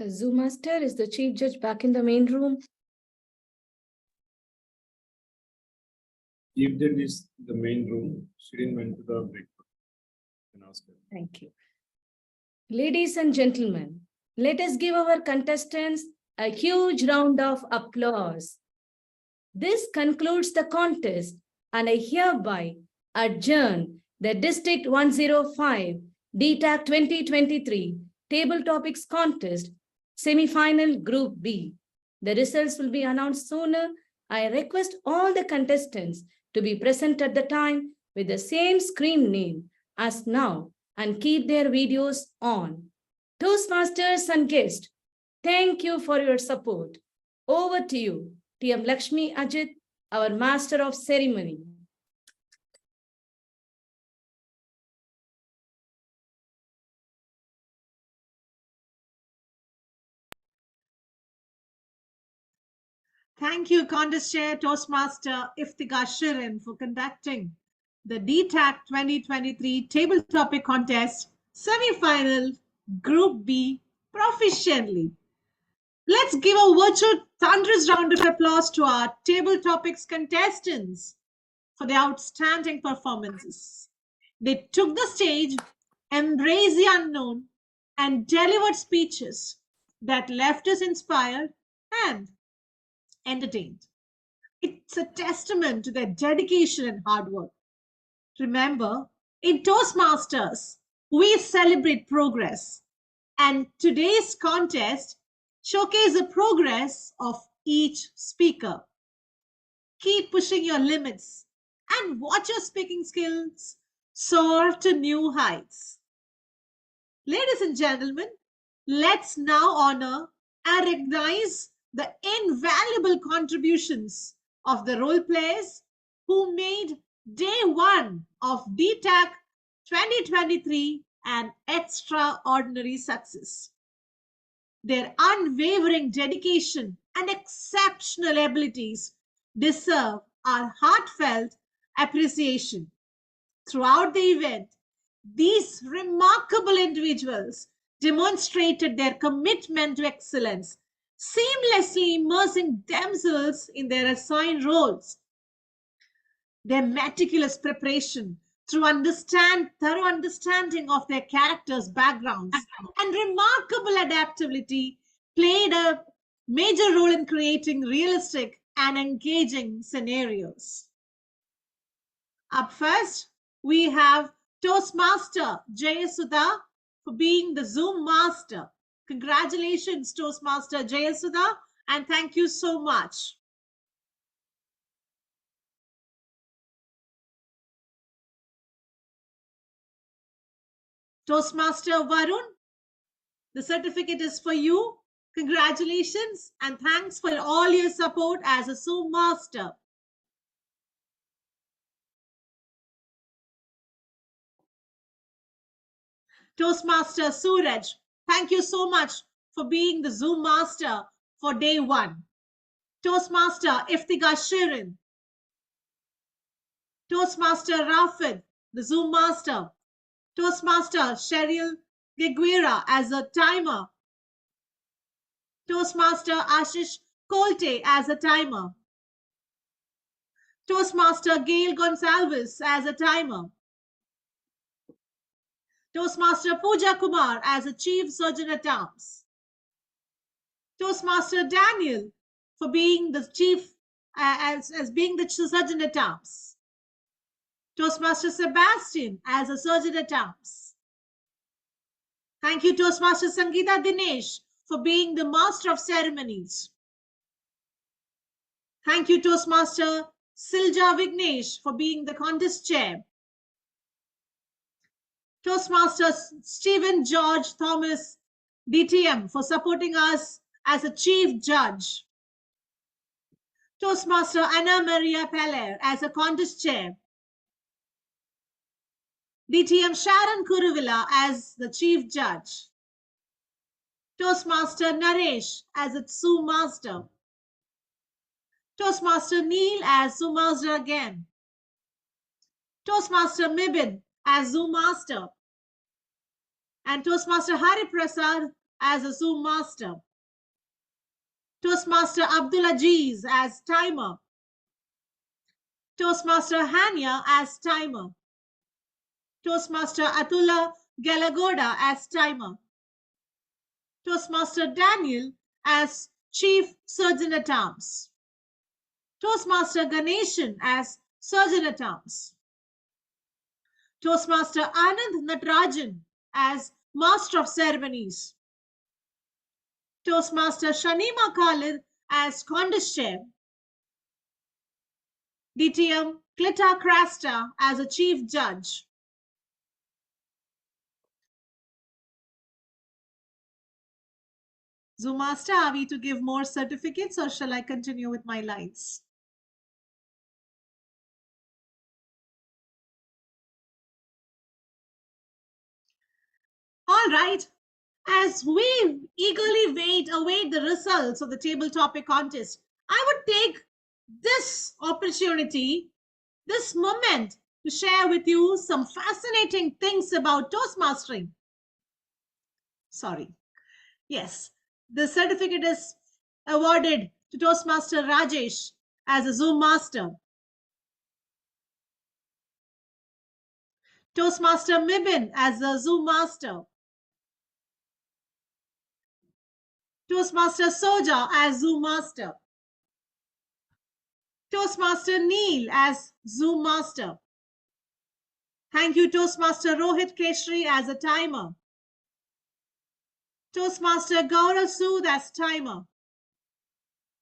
Zoom Master, is the Chief Judge back in the main room? Chief Judge is the main room. She didn't went to the break. You can ask her. Thank you. Ladies and gentlemen, let us give our contestants a huge round of applause. This concludes the contest, and I hereby adjourn the District 105 DTAC 2023 Table Topics Contest, Semifinal Group B. The results will be announced sooner. I request all the contestants to be present at the time with the same screen name as now and keep their videos on. Toastmasters and guests, thank you for your support. Over to you, TM Lakshmi Ajit, our Master of Ceremony. Thank you, Contest Chair Toastmaster Iftikhar Shirin, for conducting the DTAC 2023 Table Topic Contest Semi-Final Group B proficiently. Let's give a virtual thunderous round of applause to our Table Topics contestants for their outstanding performances. They took the stage, embraced the unknown, and delivered speeches that left us inspired and entertained. It's a testament to their dedication and hard work. Remember, in Toastmasters, we celebrate progress, and today's contest showcases the progress of each speaker. Keep pushing your limits and watch your speaking skills soar to new heights. Ladies and gentlemen, let's now honor and recognize the invaluable contributions of the role players who made day one of DTAC 2023 an extraordinary success. Their unwavering dedication and exceptional abilities deserve our heartfelt appreciation. Throughout the event, these remarkable individuals demonstrated their commitment to excellence, seamlessly immersing themselves in their assigned roles. Their meticulous preparation through thorough understanding of their characters' backgrounds and remarkable adaptability played a major role in creating realistic and engaging scenarios. Up first, we have Toastmaster Jayasudha for being the Zoom master. Congratulations, Toastmaster Jayasudha, and thank you so much. Toastmaster Varun, the certificate is for you. Congratulations and thanks for all your support as a Zoom master. Toastmaster Suraj, thank you so much for being the Zoom master for day one. Toastmaster Iftikhar Shirin. Toastmaster Rafid, the Zoom master. Toastmaster Cheryl Geguera as a timer. Toastmaster Ashish Kolte as a timer. Toastmaster Gail Gonsalves as a timer. Toastmaster Pooja Kumar as a Chief Surgeon at Arms. Toastmaster Daniel for being the Chief, as being the Surgeon at Arms. Toastmaster Sebastian as a Surgeon at Arms. Thank you, Toastmaster Sangeeta Dinesh, for being the Master of Ceremonies. Thank you, Toastmaster Silja Vignesh, for being the Contest Chair. Toastmaster Stephen George Thomas, DTM, for supporting us as a Chief Judge. Toastmaster Anna Maria Peller as a Contest Chair. DTM Sharon Kuruvilla as the Chief Judge. Toastmaster Naresh as a Zoom Master. Toastmaster Neil as Zoom Master again. Toastmaster Mibin as Zoom Master. And Toastmaster Hari Prasad as a Zoom Master. Toastmaster Abdul Aziz as timer. Toastmaster Hania as timer. Toastmaster Atula Galagoda as timer. Toastmaster Daniel as Chief Surgeon at Arms. Toastmaster Ganeshan as Surgeon at Arms. Toastmaster Anand Natarajan as Master of Ceremonies. Toastmaster Shanima Khalid as Contest Chair. DTM Klita Krasta as a Chief Judge. Zoom Master, are we to give more certificates or shall I continue with my lines? All right. As we eagerly await the results of the table topic contest, I would take this opportunity, this moment, to share with you some fascinating things about Toastmastering. Sorry. Yes, the certificate is awarded to Toastmaster Rajesh as a Zoom Master. Toastmaster Mibin as a Zoom Master. Toastmaster Soja as Zoom Master. Toastmaster Neil as Zoom Master. Thank you, Toastmaster Rohit Keshri as a timer. Toastmaster Gaurav Sood as timer.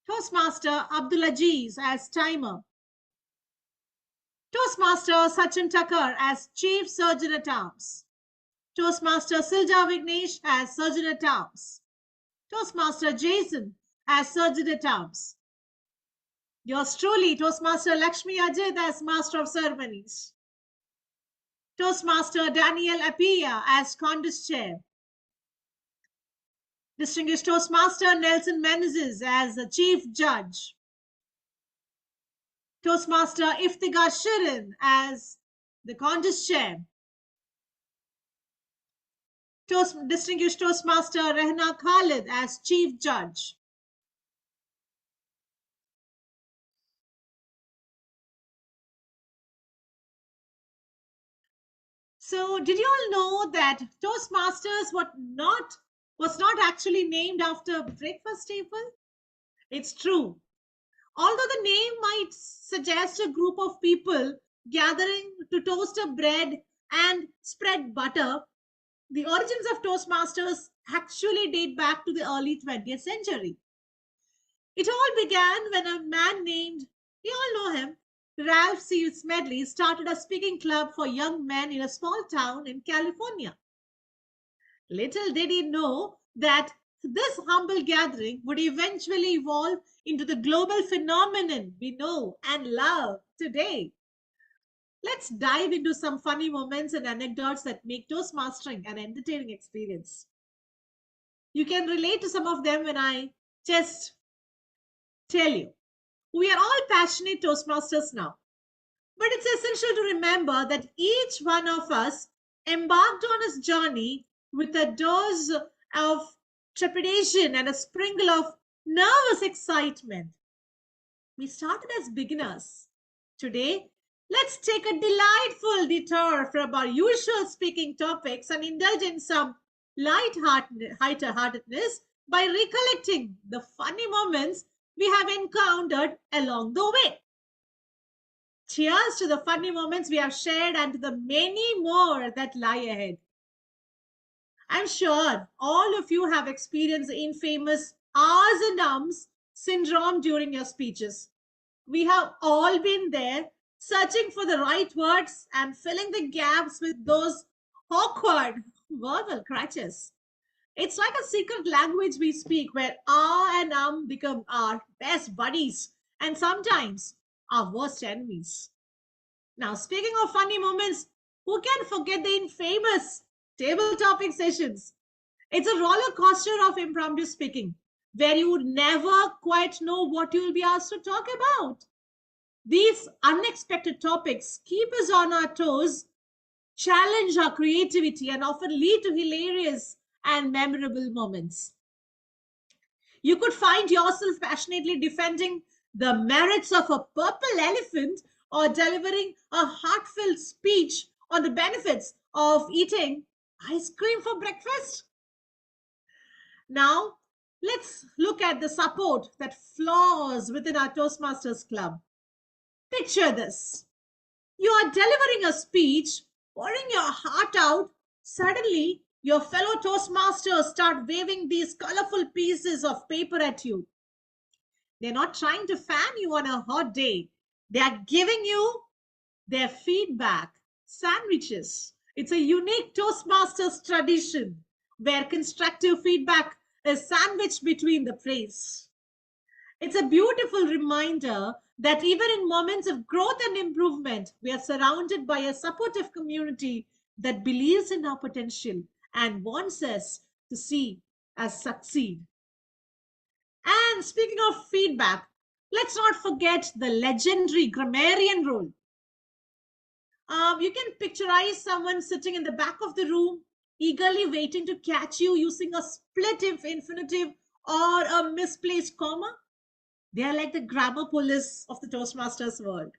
Toastmaster Abdulaziz as timer. Toastmaster Sachin Thakkar as Chief Surgeon at Arms. Toastmaster Silja Vignesh as Surgeon at Arms. Toastmaster Jason as Surgeon at Arms. Yours truly, Toastmaster Lakshmi Ajit as Master of Ceremonies. Toastmaster Daniel Appiah as Contest Chair. Distinguished Toastmaster Nelson Menezes as the Chief Judge. Toastmaster Iftikhar Shirin as the Contest Chair. Distinguished Toastmaster Rehna Khalid as Chief Judge. So did you all know that Toastmasters was not actually named after breakfast table? It's true. Although the name might suggest a group of people gathering to toast a bread and spread butter, the origins of Toastmasters actually date back to the early 20th century. It all began when a man named, you all know him, Ralph C. Smedley started a speaking club for young men in a small town in California. Little did he know that this humble gathering would eventually evolve into the global phenomenon we know and love today. Let's dive into some funny moments and anecdotes that make Toastmastering an entertaining experience. You can relate to some of them when I just tell you. We are all passionate Toastmasters now, but it's essential to remember that each one of us embarked on his journey with a dose of trepidation and a sprinkle of nervous excitement. We started as beginners. Today, let's take a delightful detour from our usual speaking topics and indulge in some light-heartedness by recollecting the funny moments we have encountered along the way. Cheers to the funny moments we have shared and to the many more that lie ahead. I'm sure all of you have experienced the infamous ahs and ums syndrome during your speeches. We have all been there, searching for the right words and filling the gaps with those awkward verbal crutches. It's like a secret language we speak where ah and become our best buddies and sometimes our worst enemies. Now, speaking of funny moments, who can forget the infamous table topic sessions? It's a roller coaster of impromptu speaking where you would never quite know what you will be asked to talk about. These unexpected topics keep us on our toes, challenge our creativity, and often lead to hilarious and memorable moments. You could find yourself passionately defending the merits of a purple elephant or delivering a heartfelt speech on the benefits of eating ice cream for breakfast. Now, let's look at the support that flows within our Toastmasters Club. Picture this. You are delivering a speech, pouring your heart out. Suddenly, your fellow Toastmasters start waving these colorful pieces of paper at you. They're not trying to fan you on a hot day. They are giving you their feedback sandwiches. It's a unique Toastmasters tradition where constructive feedback is sandwiched between the praise. It's a beautiful reminder that even in moments of growth and improvement, we are surrounded by a supportive community that believes in our potential and wants us to see us succeed. And speaking of feedback, let's not forget the legendary grammarian role. You can picturize someone sitting in the back of the room, eagerly waiting to catch you using a split infinitive or a misplaced comma. They are like the grammar police of the Toastmasters world,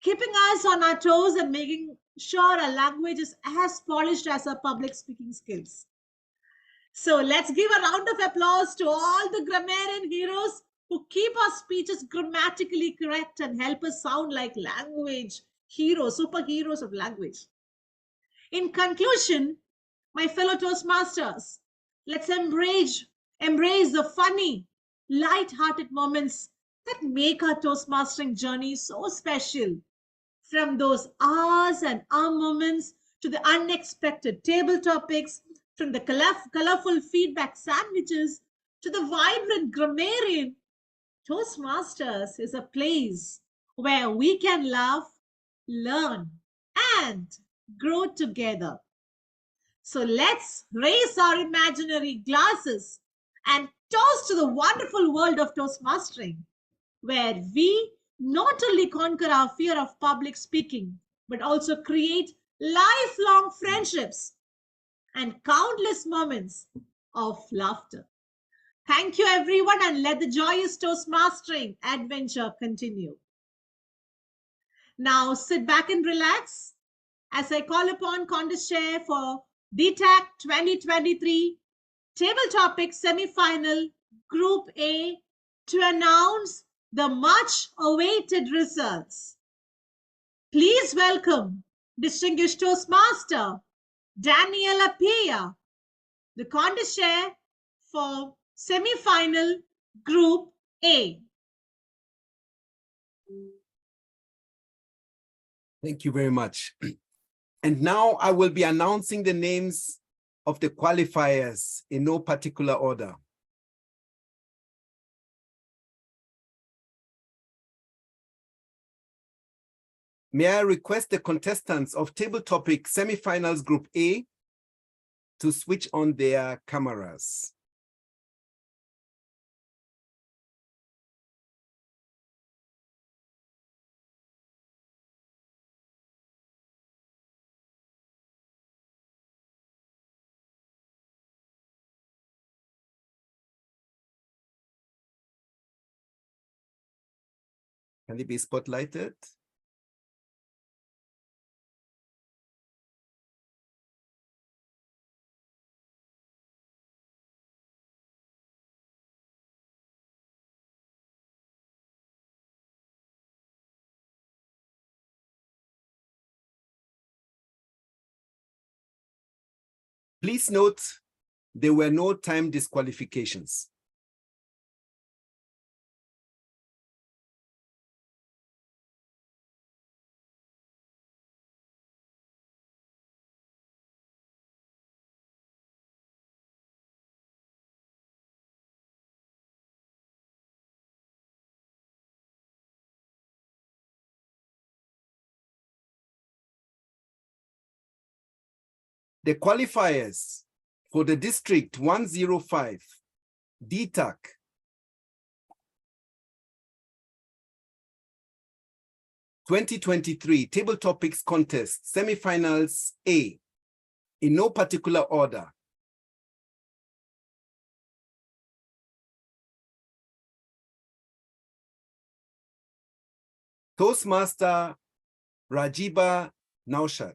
keeping us on our toes and making sure our language is as polished as our public speaking skills. So let's give a round of applause to all the grammarian heroes who keep our speeches grammatically correct and help us sound like language heroes, superheroes of language. In conclusion, my fellow Toastmasters, let's embrace the funny, light-hearted moments that make our Toastmastering journey so special. From those hours and hour moments to the unexpected table topics, from the colorful feedback sandwiches to the vibrant grammarian, Toastmasters is a place where we can laugh, learn, and grow together. So let's raise our imaginary glasses and toast to the wonderful world of Toastmastering, where we not only conquer our fear of public speaking, but also create lifelong friendships and countless moments of laughter. Thank you, everyone, and let the joyous Toastmastering adventure continue. Now sit back and relax as I call upon Contest Chair for DTAC 2023 Table Topic Semifinal Group A to announce the much awaited results. Please welcome Distinguished Toastmaster Daniela Pia, the Contest Chair for Semifinal Group A. Thank you very much. And now I will be announcing the names of the qualifiers in no particular order. May I request the contestants of Table Topic Semifinals Group A to switch on their cameras. Can it be spotlighted? Please note, there were no time disqualifications. The qualifiers for the District 105 DTAC (2023) Table Topics Contest Semifinals A, in no particular order. Toastmaster Rajiba Naushad.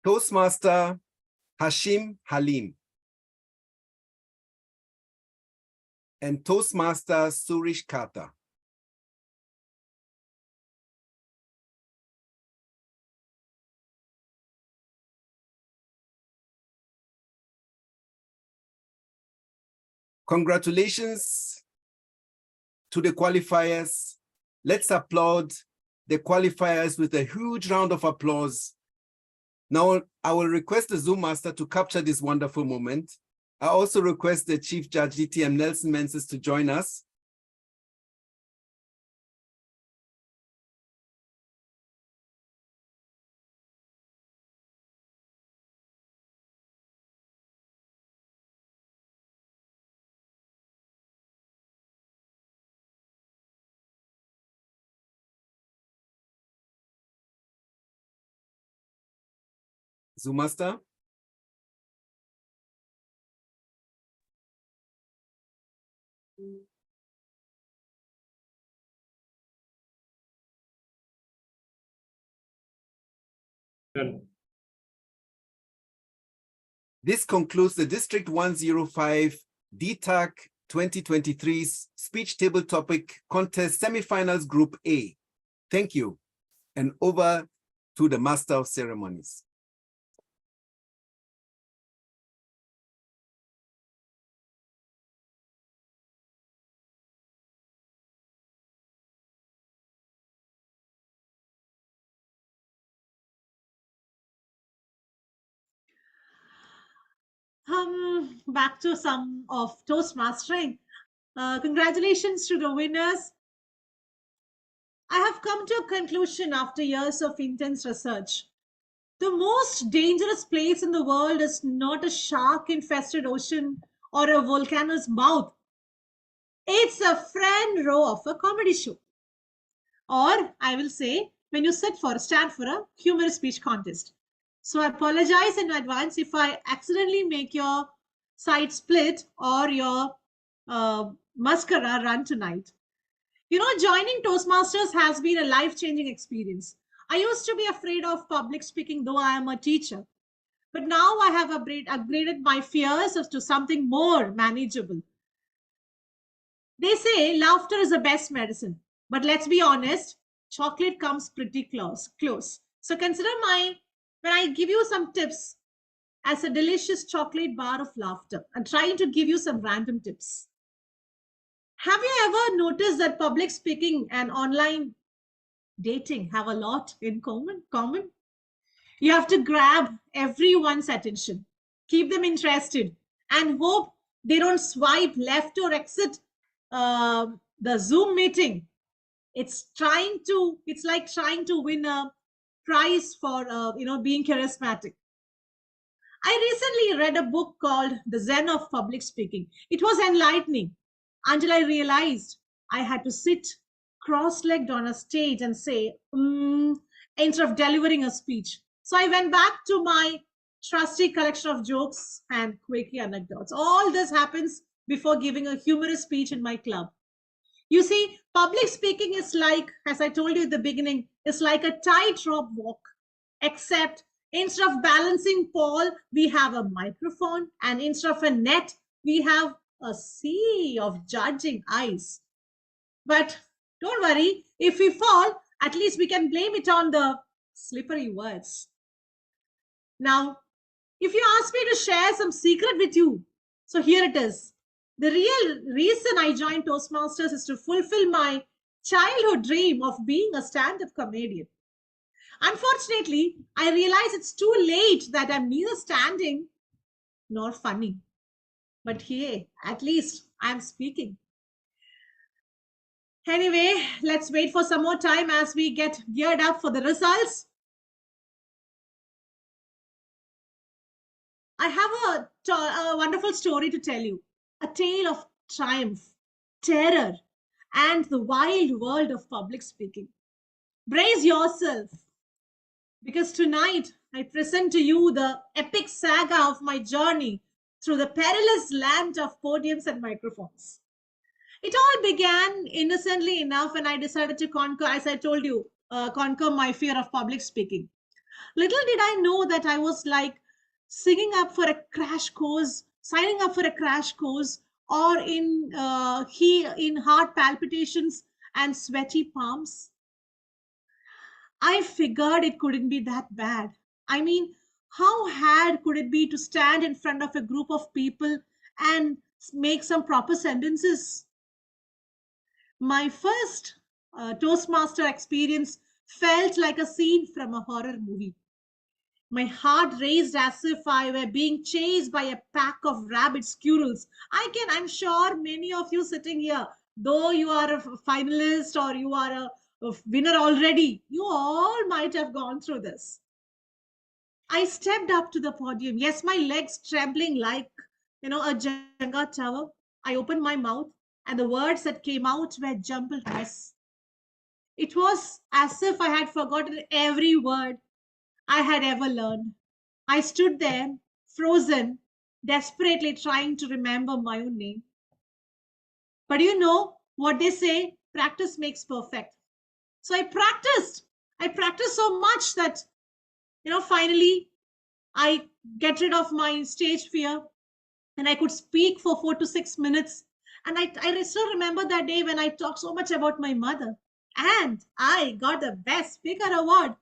Toastmaster Hashim Halim. And Toastmaster Surish Kata. Congratulations to the qualifiers. Let's applaud the qualifiers with a huge round of applause. Now, I will request the Zoom master to capture this wonderful moment. I also request the Chief Judge DTM Nelson Menzies to join us. Zoom master. Done. This concludes the District 105 DTAC 2023 Speech Table Topic Contest Semifinals Group A. Thank you. And over to the Master of Ceremonies. Back to some of Toastmastering. Congratulations to the winners. I have come to a conclusion after years of intense research. The most dangerous place in the world is not a shark-infested ocean or a volcano's mouth. It's a front row of a comedy show. Or I will say, when you stand for a humorous speech contest. So I apologize in advance if I accidentally make your side split or your mascara run tonight. You know, joining Toastmasters has been a life-changing experience. I used to be afraid of public speaking, though I am a teacher. But now I have upgraded my fears to something more manageable. They say laughter is the best medicine. But let's be honest, chocolate comes pretty close. So consider when I give you some tips as a delicious chocolate bar of laughter. I'm trying to give you some random tips. Have you ever noticed that public speaking and online dating have a lot in common? You have to grab everyone's attention, keep them interested, and hope they don't swipe left or exit the Zoom meeting. It's like trying to win a prize for being charismatic. I recently read a book called The Zen of Public Speaking. It was enlightening until I realized I had to sit cross-legged on a stage and say, instead of delivering a speech. So I went back to my trusty collection of jokes and quirky anecdotes. All this happens before giving a humorous speech in my club. You see, public speaking is like, as I told you at the beginning, it's like a tightrope walk, except instead of balancing pole, we have a microphone, and instead of a net, we have a sea of judging eyes. But don't worry, if we fall, at least we can blame it on the slippery words. Now, if you ask me to share some secret with you, so here it is. The real reason I joined Toastmasters is to fulfill my childhood dream of being a stand-up comedian. Unfortunately, I realize it's too late that I'm neither standing nor funny. But hey, at least I'm speaking. Anyway, let's wait for some more time as we get geared up for the results. I have a wonderful story to tell you. A tale of triumph, terror, and the wild world of public speaking. Brace yourself, because tonight I present to you the epic saga of my journey through the perilous land of podiums and microphones. It all began innocently enough when I decided to conquer, as I told you, conquer my fear of public speaking. Little did I know that I was like singing up for a crash course, signing up for a crash course, or in heart palpitations and sweaty palms? I figured it couldn't be that bad. I mean, how hard could it be to stand in front of a group of people and make some proper sentences? My first Toastmaster experience felt like a scene from a horror movie. My heart raced as if I were being chased by a pack of rabid squirrels. I'm sure many of you sitting here, though you are a finalist or you are a winner already, you all might have gone through this. I stepped up to the podium. Yes, my legs trembling like, a Jenga tower. I opened my mouth and the words that came out were jumbled mess. It was as if I had forgotten every word I had ever learned. I stood there, frozen, desperately trying to remember my own name. But you know what they say, practice makes perfect. So I practiced. I practiced so much that, finally I get rid of my stage fear and I could speak for 4 to 6 minutes. And I still remember that day when I talked so much about my mother. And I got the Best Speaker Award.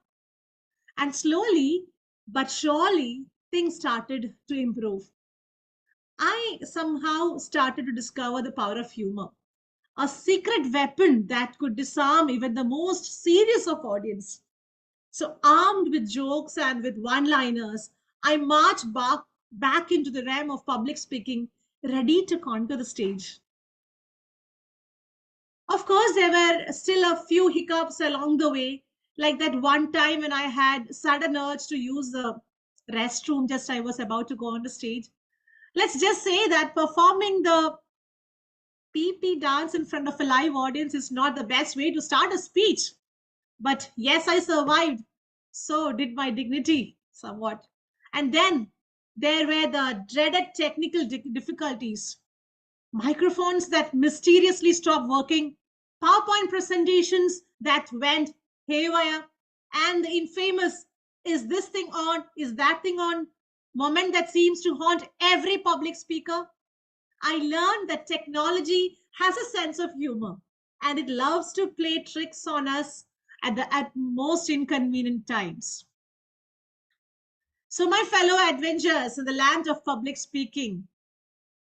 And slowly but surely, things started to improve. I somehow started to discover the power of humor, a secret weapon that could disarm even the most serious of audience. So, armed with jokes and with one-liners, I marched back into the realm of public speaking, ready to conquer the stage. Of course, there were still a few hiccups along the way, like that one time when I had sudden urge to use the restroom just I was about to go on the stage. Let's just say that performing the PP dance in front of a live audience is not the best way to start a speech. But yes, I survived. So did my dignity somewhat. And then there were the dreaded technical difficulties. Microphones that mysteriously stopped working, PowerPoint presentations that went haywire, and the infamous "is this thing on, is that thing on" moment that seems to haunt every public speaker. I learned that technology has a sense of humor and it loves to play tricks on us at most inconvenient times. So, my fellow adventurers in the land of public speaking,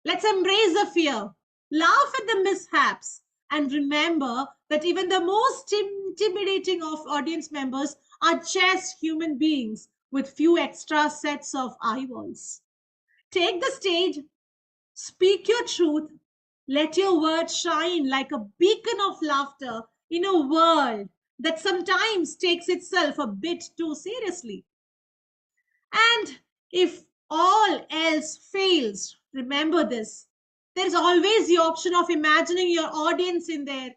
let's embrace the fear, laugh at the mishaps, and remember that even the most intimidating of audience members are just human beings with few extra sets of eyeballs. Take the stage, speak your truth, let your words shine like a beacon of laughter in a world that sometimes takes itself a bit too seriously. And if all else fails, remember this. There's always the option of imagining your audience in there.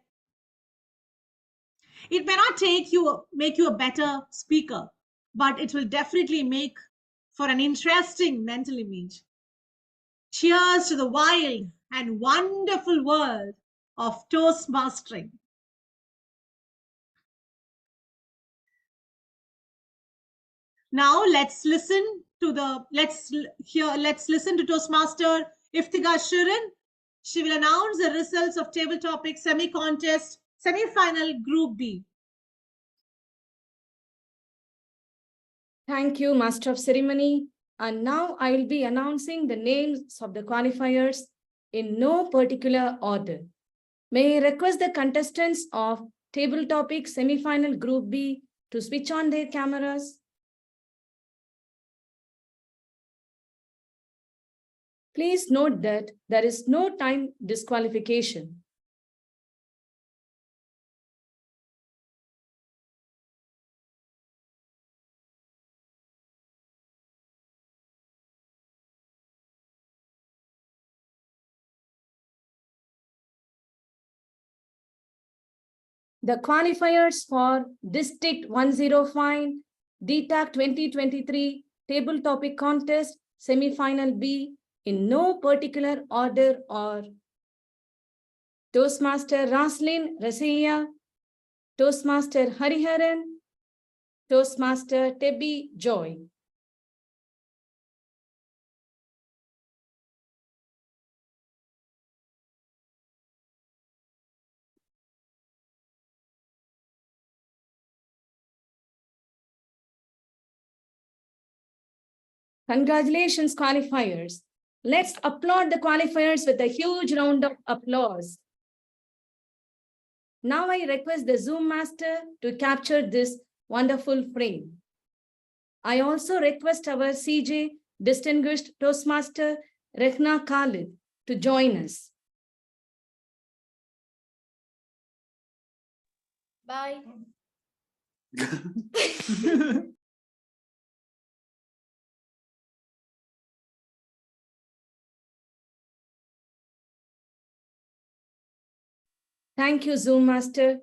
It may not make you a better speaker, but it will definitely make for an interesting mental image. Cheers to the wild and wonderful world of Toastmastering. Now let's listen to Toastmaster Iftikhar Shirin. She will announce the results of table topic semi-contest semi-final Group B. Thank you, Master of Ceremony. And now I will be announcing the names of the qualifiers in no particular order. May I request the contestants of table topic semi-final Group B to switch on their cameras. Please note that there is no time disqualification. The qualifiers for District 105 DTAC 2023 Table Topic Contest Semi-Final B in no particular order are Toastmaster Raslin Raseya, Toastmaster Hariharan, Toastmaster Tebby Joy. Congratulations, qualifiers. Let's applaud the qualifiers with a huge round of applause. Now I request the Zoom master to capture this wonderful frame. I also request our CJ, distinguished Toastmaster Rehna Khalid, to join us. Bye. Thank you, Zoom Master.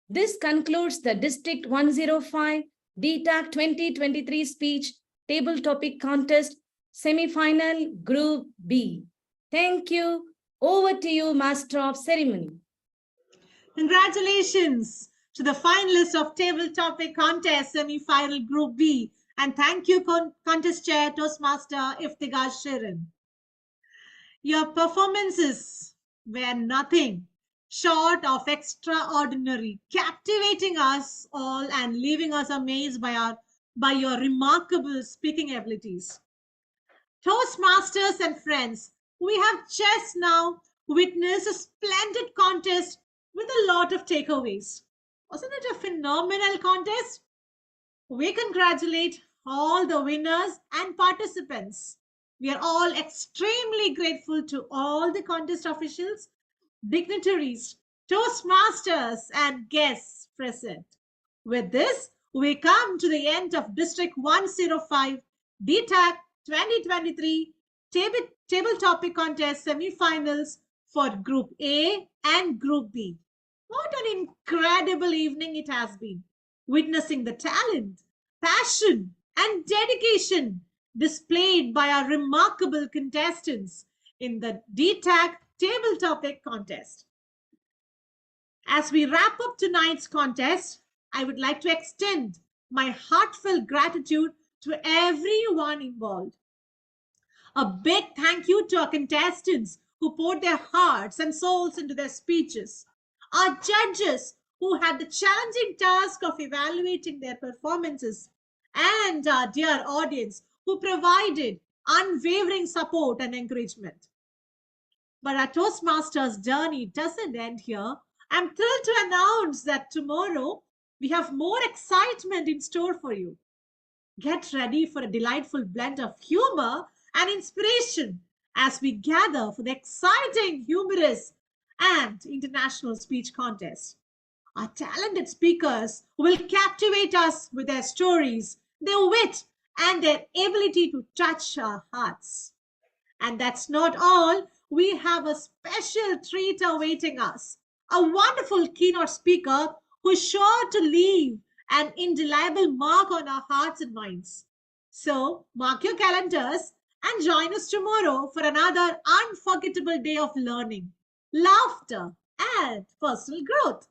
This concludes the District 105 DTAC 2023 Speech Table Topic Contest Semifinal Group B. Thank you. Over to you, Master of Ceremony. Congratulations to the finalists of Table Topic Contest Semifinal Group B. And thank you, Contest Chair Toastmaster Iftikhar Shirin. Your performances were nothing short of extraordinary, captivating us all and leaving us amazed by your remarkable speaking abilities. Toastmasters and friends, we have just now witnessed a splendid contest with a lot of takeaways. Wasn't it a phenomenal contest? We congratulate all the winners and participants. We are all extremely grateful to all the contest officials, dignitaries, Toastmasters, and guests present. With this, we come to the end of District 105 DTAC 2023 Table Topic Contest semi-finals for Group A and Group B. What an incredible evening it has been, witnessing the talent, passion, and dedication displayed by our remarkable contestants in the DTAC Table Topic Contest. As we wrap up tonight's contest, I would like to extend my heartfelt gratitude to everyone involved. A big thank you to our contestants who poured their hearts and souls into their speeches, our judges who had the challenging task of evaluating their performances, and our dear audience who provided unwavering support and encouragement. But our Toastmasters journey doesn't end here. I'm thrilled to announce that tomorrow we have more excitement in store for you. Get ready for a delightful blend of humor and inspiration as we gather for the exciting, humorous, and international speech contest. Our talented speakers will captivate us with their stories, their wit, and their ability to touch our hearts. And that's not all. We have a special treat awaiting us. A wonderful keynote speaker who's sure to leave an indelible mark on our hearts and minds. So mark your calendars and join us tomorrow for another unforgettable day of learning, laughter, and personal growth.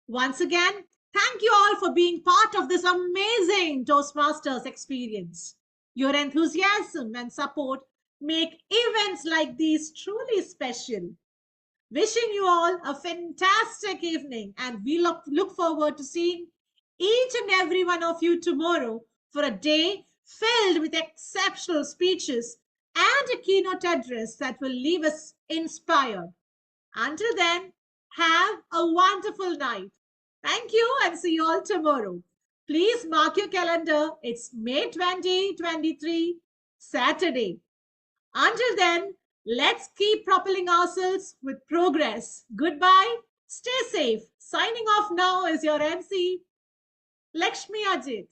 Once again, thank you all for being part of this amazing Toastmasters experience. Your enthusiasm and support make events like these truly special. Wishing you all a fantastic evening, and we look forward to seeing each and every one of you tomorrow for a day filled with exceptional speeches and a keynote address that will leave us inspired. Until then, have a wonderful night. Thank you and see you all tomorrow. Please mark your calendar. It's May 2023, Saturday. Until then, let's keep propelling ourselves with progress. Goodbye. Stay safe. Signing off now is your MC, Lakshmi Ajit.